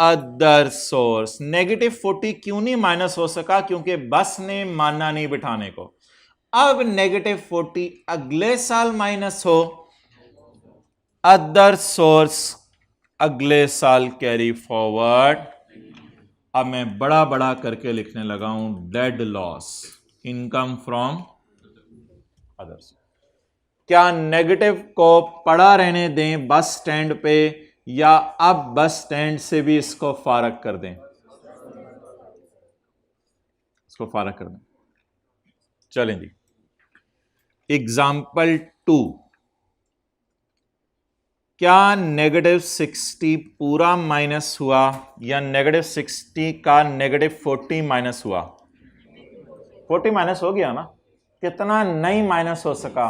Other source. नेगेटिव 40 क्यों नहीं माइनस हो सका? क्योंकि बस ने माना नहीं बिठाने को। अब नेगेटिव 40 अगले साल माइनस हो, अदर सोर्स अगले साल कैरी फॉरवर्ड। अब मैं बड़ा बड़ा करके लिखने लगा हूं dead loss, income from other source. क्या नेगेटिव को पड़ा रहने दें बस स्टैंड पे, या अब बस स्टैंड से भी इसको फारग कर दें? इसको फारग कर दें। चलें जी, एग्जाम्पल 2। क्या नेगेटिव 60 पूरा माइनस हुआ या नेगेटिव 60 का नेगेटिव 40 माइनस हुआ? 40 माइनस हो गया ना, कितना नहीं माइनस हो सका,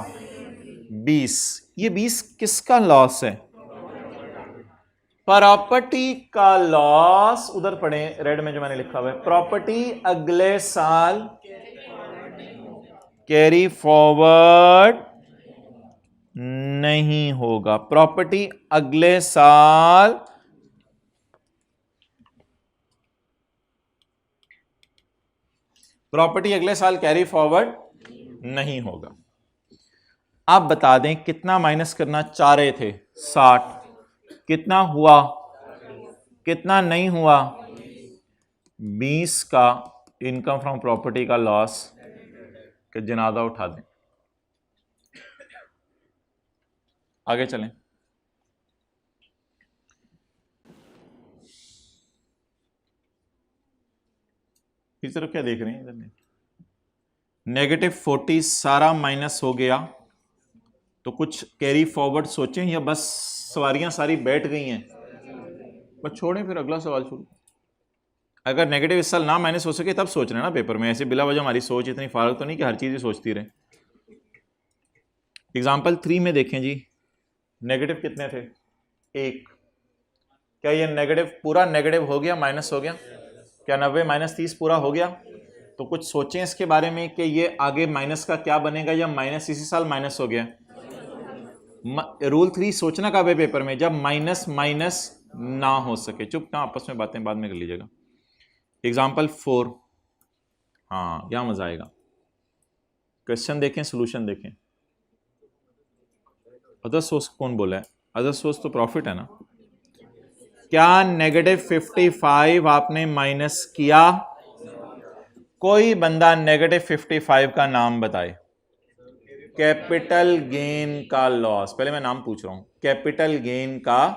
20। ये 20 किसका लॉस है, प्रॉपर्टी का लॉस। उधर पढ़े रेड में जो मैंने लिखा हुआ है, प्रॉपर्टी अगले साल कैरी फॉरवर्ड नहीं होगा, प्रॉपर्टी अगले साल कैरी फॉरवर्ड नहीं होगा। आप बता दें कितना माइनस करना चाह रहे थे, 60, कितना हुआ, कितना नहीं हुआ, 20 का इनकम फ्रॉम प्रॉपर्टी का लॉस के जनाजा उठा दें। आगे चलें। इस तरफ क्या देख रहे हैं, इधर -40 सारा माइनस हो गया, तो कुछ कैरी फॉरवर्ड सोचें या बस सवारियां सारी बैठ गई हैं, बस छोड़ें, फिर अगला सवाल शुरू। अगर नेगेटिव इस साल ना माइनस हो सके तब सोच रहे हैं ना पेपर में, ऐसे बिला वजह हमारी सोच इतनी फारग तो नहीं कि हर चीज़ ही सोचती रहे। एग्जाम्पल 3 में देखें जी, नेगेटिव कितने थे, 1। क्या ये नेगेटिव पूरा नेगेटिव हो गया, माइनस हो गया? क्या 90 - 30 पूरा हो गया? तो कुछ सोचें इसके बारे में कि ये आगे माइनस का क्या बनेगा, या माइनस इसी साल माइनस हो गया। रूल 3 सोचना कब है पेपर में, जब माइनस माइनस ना हो सके। चुप ना, आपस में बातें बाद में कर लीजिएगा। एग्जाम्पल 4, हाँ क्या मजा आएगा। क्वेश्चन देखें, सोल्यूशन देखें। अदर सोर्स कौन बोला है, अदर सोर्स तो प्रॉफिट है ना। क्या -55 आपने माइनस किया? कोई बंदा -55 का नाम बताए। कैपिटल गेन का लॉस, पहले मैं नाम पूछ रहा हूं, कैपिटल गेन का,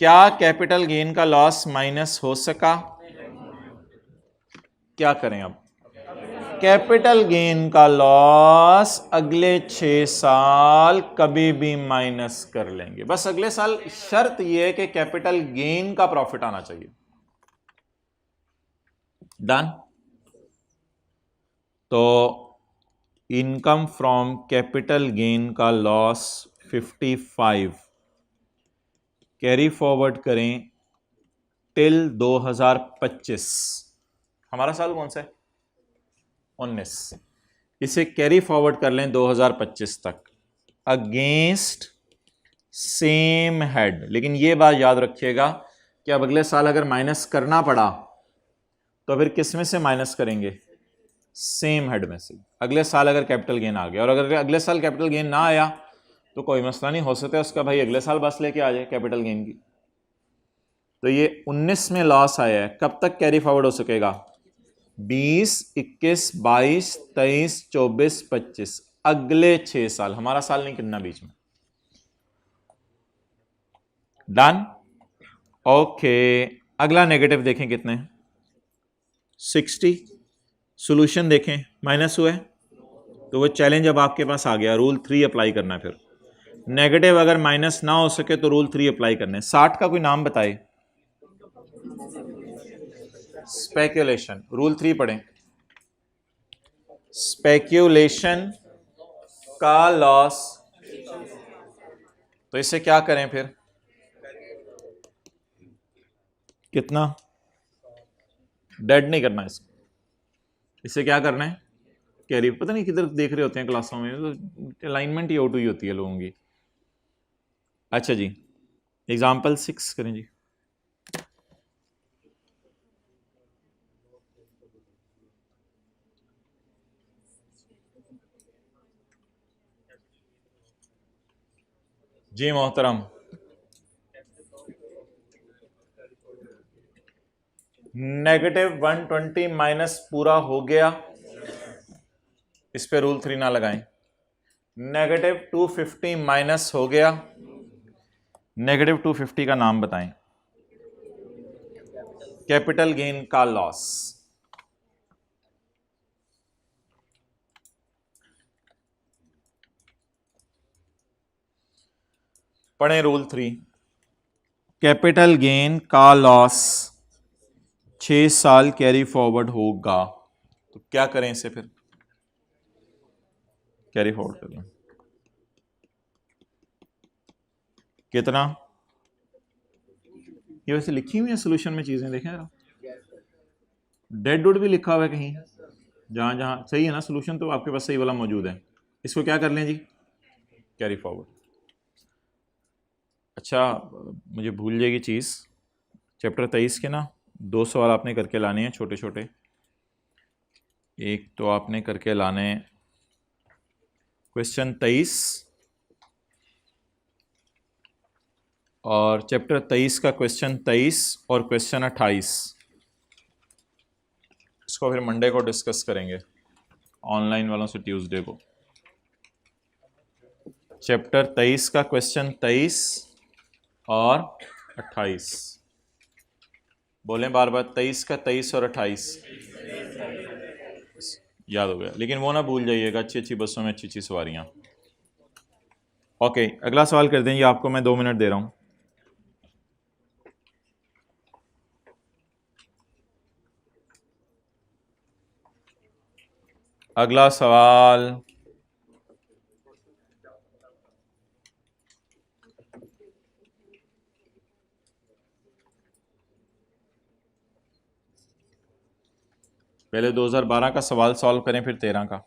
क्या कैपिटल गेन का लॉस माइनस हो सका? क्या करें अब, कैपिटल गेन का लॉस अगले 6 साल कभी भी माइनस कर लेंगे। बस अगले साल शर्त यह है कि कैपिटल गेन का प्रॉफिट आना चाहिए। डन। तो इनकम फ्रॉम कैपिटल गेन का लॉस 55 कैरी फॉरवर्ड करें टिल 2025। हमारा साल कौन सा है, 19। इसे कैरी फॉरवर्ड कर लें 2025 तक अगेंस्ट सेम हेड। लेकिन यह बात याद रखिएगा कि अब अगले साल अगर माइनस करना पड़ा तो फिर किस में से माइनस करेंगे, सेम हेड में से। अगले साल अगर कैपिटल गेन आ गया, और अगर अगले साल कैपिटल गेन ना आया तो कोई मसला नहीं, हो सकता है उसका भाई अगले साल बस लेके आ जाए कैपिटल गेन की। तो ये 19 में लॉस आया है, कब तक कैरी फॉरवर्ड हो सकेगा, 20, 21, 22, 23, 24, 25, अगले 6 साल। हमारा साल नहीं कितना बीच में। डन। ओके, अगला नेगेटिव देखें कितने, 60। सॉल्यूशन देखें, माइनस हुआ है तो वो चैलेंज अब आपके पास आ गया, रूल 3 अप्लाई करना है। फिर नेगेटिव अगर माइनस ना हो सके तो रूल 3 अप्लाई करना है। 60 का कोई नाम बताए, स्पेक्यूलेशन, रूल 3 पढ़ें। स्पेक्यूलेशन का लॉस, तो इसे क्या करें फिर, कितना, डेड नहीं करना इसको, इसे क्या करना है, कैरी। पता नहीं किधर देख रहे होते हैं क्लासों में, तो अलाइनमेंट ही आउट हुई होती है लोगों की। अच्छा जी, एग्जाम्पल 6 करें जी। जी मोहतरम, -120 माइनस पूरा हो गया, इस पे रूल 3 ना लगाएं। -250 माइनस हो गया, -250 का नाम बताएं, कैपिटल गेन का लॉस। पढ़ें रूल 3, कैपिटल गेन का लॉस 6 साल कैरी फॉरवर्ड होगा। तो क्या करें इसे फिर? कैरी फॉरवर्ड कर लें। कितना? ये वैसे लिखी हुई है सोल्यूशन में चीजें, देखें जरा। डेड वुड भी लिखा हुआ है कहीं, जहां जहां सही है ना सोल्यूशन, तो आपके पास सही वाला मौजूद है। इसको क्या कर लें जी? Carry forward. अच्छा, मुझे भूल जाएगी चीज़, चैप्टर 23 के ना 2 सवाल आपने करके लाने हैं छोटे छोटे। एक तो आपने करके लाने क्वेश्चन 23 और चैप्टर 23 का क्वेश्चन 23 और क्वेश्चन 28। इसको फिर मंडे को डिस्कस करेंगे, ऑनलाइन वालों से ट्यूसडे को। चैप्टर 23 का क्वेश्चन 23 और 28। बोलें बार बार, 23 का 23 और 28 याद हो गया। लेकिन वो ना भूल जाइएगा, अच्छी अच्छी बसों में अच्छी अच्छी सवारियां। ओके, अगला सवाल कर दें, ये आपको मैं 2 मिनट दे रहा हूं। अगला सवाल पहले 2012 का सवाल सॉल्व करें, फिर 13 का।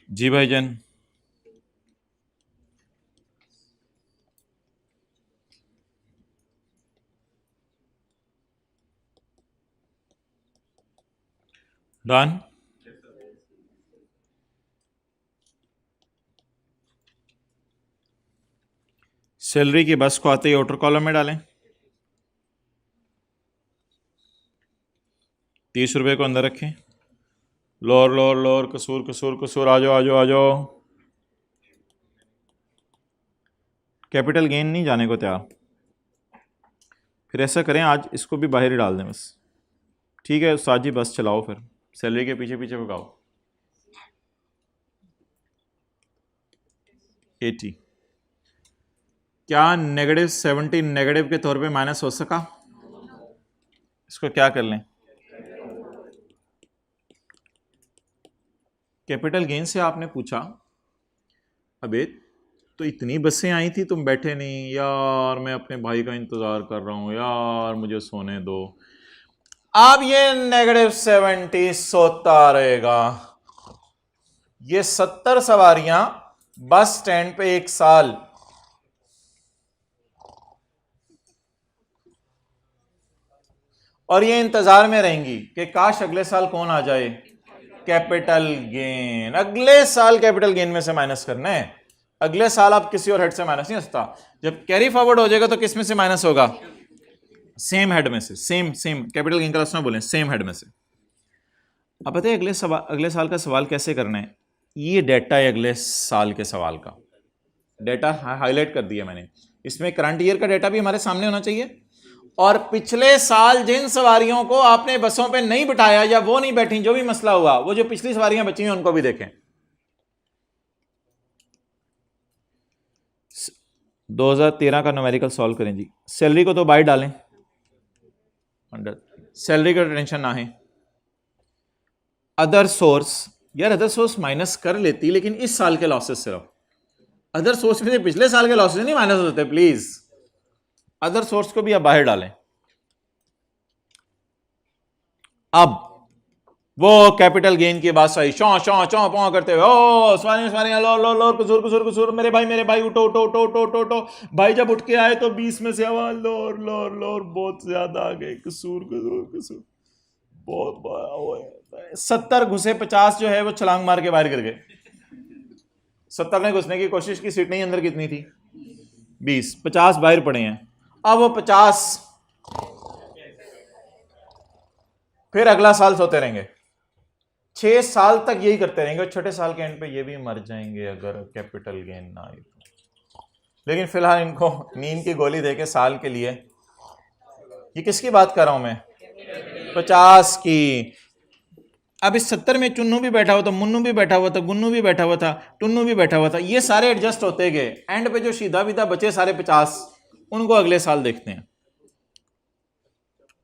जी भाईजान, डन। सैलरी की बस को आते ही आउटर कॉलम में डालें, 30 रुपए को अंदर रखें। लोअर लोअर लोअर, कसूर कसूर कसूर, आ जाओ आ जाओ आ जाओ। कैपिटल गेन नहीं जाने को तैयार, फिर ऐसा करें आज इसको भी बाहर ही डाल दें बस। ठीक है उस्ताद जी, बस चलाओ फिर, सैलरी के पीछे पीछे भगाओ। 80। क्या -70 नेगेटिव के तौर पे माइनस हो सका? इसको क्या कर लें? कैपिटल गेन से आपने पूछा, अबे तो इतनी बसें आई थी तुम बैठे नहीं यार, मैं अपने भाई का इंतजार कर रहा हूं यार, मुझे सोने दो। अब ये -70 सोता रहेगा। ये 70 सवारियां बस स्टैंड पे 1 साल, और ये इंतजार में रहेंगी कि काश अगले साल कौन आ जाए, कैपिटल गेन। अगले साल कैपिटल गेन में से माइनस करना है। अगले साल आप किसी और हेड से माइनस नहीं होता। जब कैरी फॉरवर्ड हो जाएगा तो किस में से माइनस होगा? सेम हेड में से। Same same capital gain class में बोले, सेम हेड में से। अब पता है अगले साल का सवाल कैसे करना है? ये डेटा है अगले साल के सवाल का, डेटा हाईलाइट कर दिया मैंने। इसमें करंट ईयर का डेटा भी हमारे सामने होना चाहिए, और पिछले साल जिन सवारियों को आपने बसों पे नहीं बिठाया या वो नहीं बैठी, जो भी मसला हुआ, वो जो पिछली सवारियां बची हैं उनको भी देखें। 2013 का न्यूमेरिकल सॉल्व करें जी। सैलरी को तो बाहर डालें, अंडर सैलरी का टेंशन ना है। अदर सोर्स, यार अदर सोर्स माइनस कर लेती, लेकिन इस साल के लॉसेस सिर्फ। अदर सोर्स में से पिछले साल के लॉसेस नहीं माइनस होते, प्लीज। अदर सोर्स को भी आप बाहर डालें। अब वो कैपिटल गेन की बात सही, चौ चौ चौ पौ करते हुए, ओ सवारियां सवारियां, लो लो लो, कसूर कसूर कसूर, मेरे भाई उठो उठो उठो उठो उठो उठो। भाई जब उठ के आए तो 20 में से आवाज लोर लोर लोर, बहुत ज्यादा आ गए, कसूर कसूर कसूर, बहुत बड़ा हुआ है। 70 घुसे, 50 जो है वो छलांग मार के बाहर गिर गए। 70 ने घुसने की कोशिश की, सीट नहीं अंदर कितनी थी? 20, 50 बाहर पड़े हैं। अब वो 50 फिर अगला साल सोते रहेंगे, 6 साल तक यही करते रहेंगे, और छठे साल के एंड पे ये भी मर जाएंगे अगर कैपिटल गेन ना आए तो। लेकिन फिलहाल इनको नींद की गोली देके साल के लिए, ये किसकी बात कर रहा हूं मैं? 50 की। अब इस 70 में चुन्नू भी बैठा हुआ था, मुन्नू भी बैठा हुआ था, गुन्नू भी बैठा हुआ था, टुन्नू भी बैठा हुआ था, ये सारे एडजस्ट होते गए। एंड पे जो सीधा विधा बचे सारे 50, उनको अगले साल देखते हैं।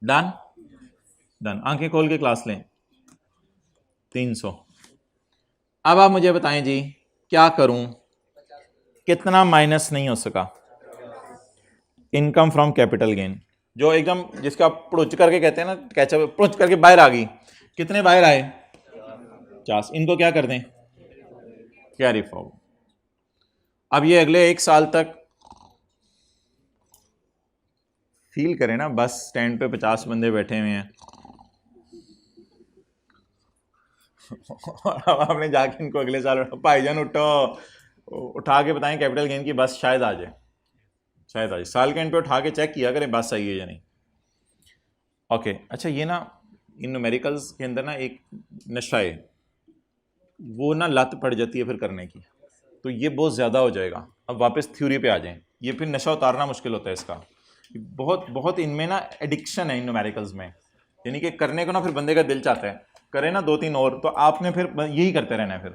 डन डन, आंखें खोल के क्लास लें। 300। अब आप मुझे बताएं जी, क्या करूं, कितना माइनस नहीं हो सका? इनकम फ्रॉम कैपिटल गेन, जो एकदम जिसका पुड़ुच करके कहते हैं ना, कैचअप पुड़ुच करके बाहर आ गई। कितने बाहर आए? 50। इनको क्या कर दें? Carry forward. अब ये अगले 1 साल तक फील करें ना, बस स्टैंड पे 50 बंदे बैठे हुए हैं अब आपने जाके इनको अगले साल भाईजान उठो, उठा के बताएं कैपिटल गेन की बस शायद आ जाए, शायद आ जाए। साल के एंड पे उठा के चेक किया करें बस आई है या नहीं। ओके अच्छा, ये ना इन न्यूमेरिकल्स के अंदर ना एक नशा है, वो ना लत पड़ जाती है फिर करने की, तो ये बहुत ज़्यादा हो जाएगा। अब वापस थ्योरी पे आ जाएं, ये फिर नशा उतारना मुश्किल होता है इसका। बहुत बहुत इनमें ना एडिक्शन है इन न्यूमेरिकल्स में, यानी कि करने को ना फिर बंदे का दिल चाहता है करे ना 2-3 और, तो आपने फिर यही करते रहना है फिर।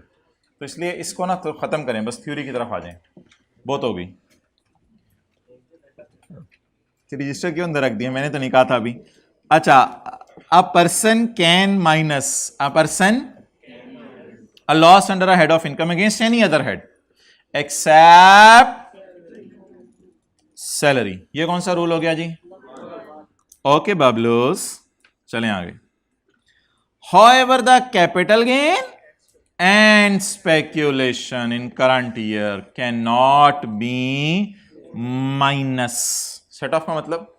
तो इसलिए इसको ना तो ख़त्म करें, बस थ्योरी की तरफ आ जाएं। बहुत हो गई, रजिस्टर क्यों अंदर रख दिया, मैंने तो नहीं कहा था अभी। अच्छा, a person can minus, a person a loss under a head of income against any other head except salary। ये कौन सा रूल हो गया जी? ओके बबलूस, चलें आगे। However the capital gain and speculation in current year cannot be minus। Set of का मतलब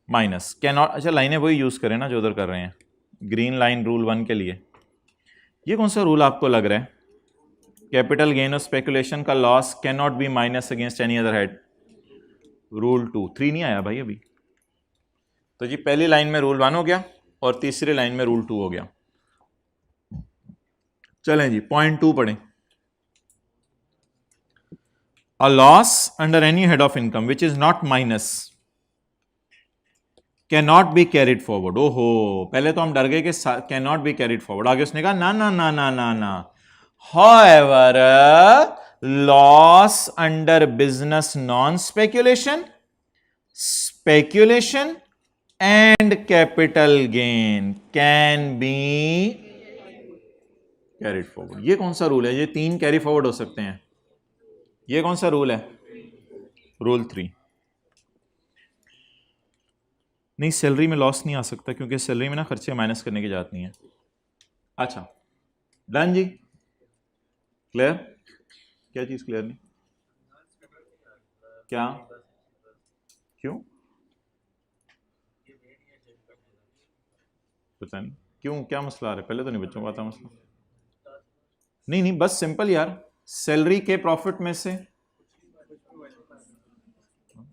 minus, cannot. अच्छा लाइनें वही यूज करें ना जो उधर कर रहे हैं, ग्रीन लाइन रूल 1 के लिए। ये कौन सा रूल आपको लग रहा है? कैपिटल गेन और स्पेकुलेशन का loss can not be minus against any other head, rule 2। 3 नहीं आया भाई अभी। तो जी पहली लाइन में रूल 1 हो गया और तीसरी लाइन में रूल 2 हो गया। चलें जी पॉइंट 2 पढ़ें। A loss under any head of income which is not minus can not be carried forward. ओहो, पहले तो हम डर गए कि can not be carried forward, आगे उसने कहा ना ना ना ना ना ना। However, loss under business non-speculation, speculation and capital gain can be carried forward। ये कौन सा रूल है? ये 3 कैरी फॉरवर्ड हो सकते हैं। ये कौन सा रूल है? रूल 3। नहीं, सैलरी में लॉस नहीं आ सकता क्योंकि सैलरी में ना खर्चे माइनस करने की जात नहीं है। अच्छा डन जी, क्लियर? क्या चीज क्लियर नहीं? क्या? क्यों? पता नहीं क्यों, क्या मसला आ रहा है? पहले तो नहीं बच्चों को आता मसला। नहीं नहीं, बस सिंपल यार, सैलरी के प्रॉफिट में से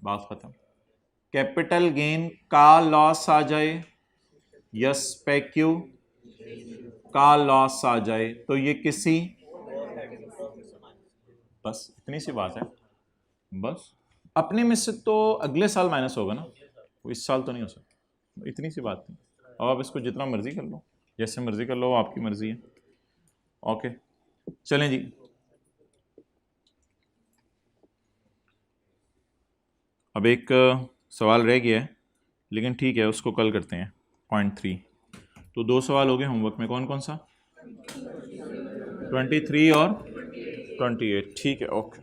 बात खत्म। कैपिटल गेन का लॉस आ जाए या स्पेक्यू का लॉस आ जाए तो ये किसी, बस इतनी सी बात है। बस अपने में से तो अगले साल माइनस होगा ना, वो इस साल तो नहीं हो सकता, इतनी सी बात थी। अब आप इसको जितना मर्जी कर लो, जैसे मर्जी कर लो, आपकी मर्जी है। ओके चलें जी, अब एक सवाल रह गया है लेकिन ठीक है उसको कल करते हैं। पॉइंट 3। तो 2 सवाल हो गए होमवर्क में, कौन कौन सा? 23 और 28। ठीक है ओके।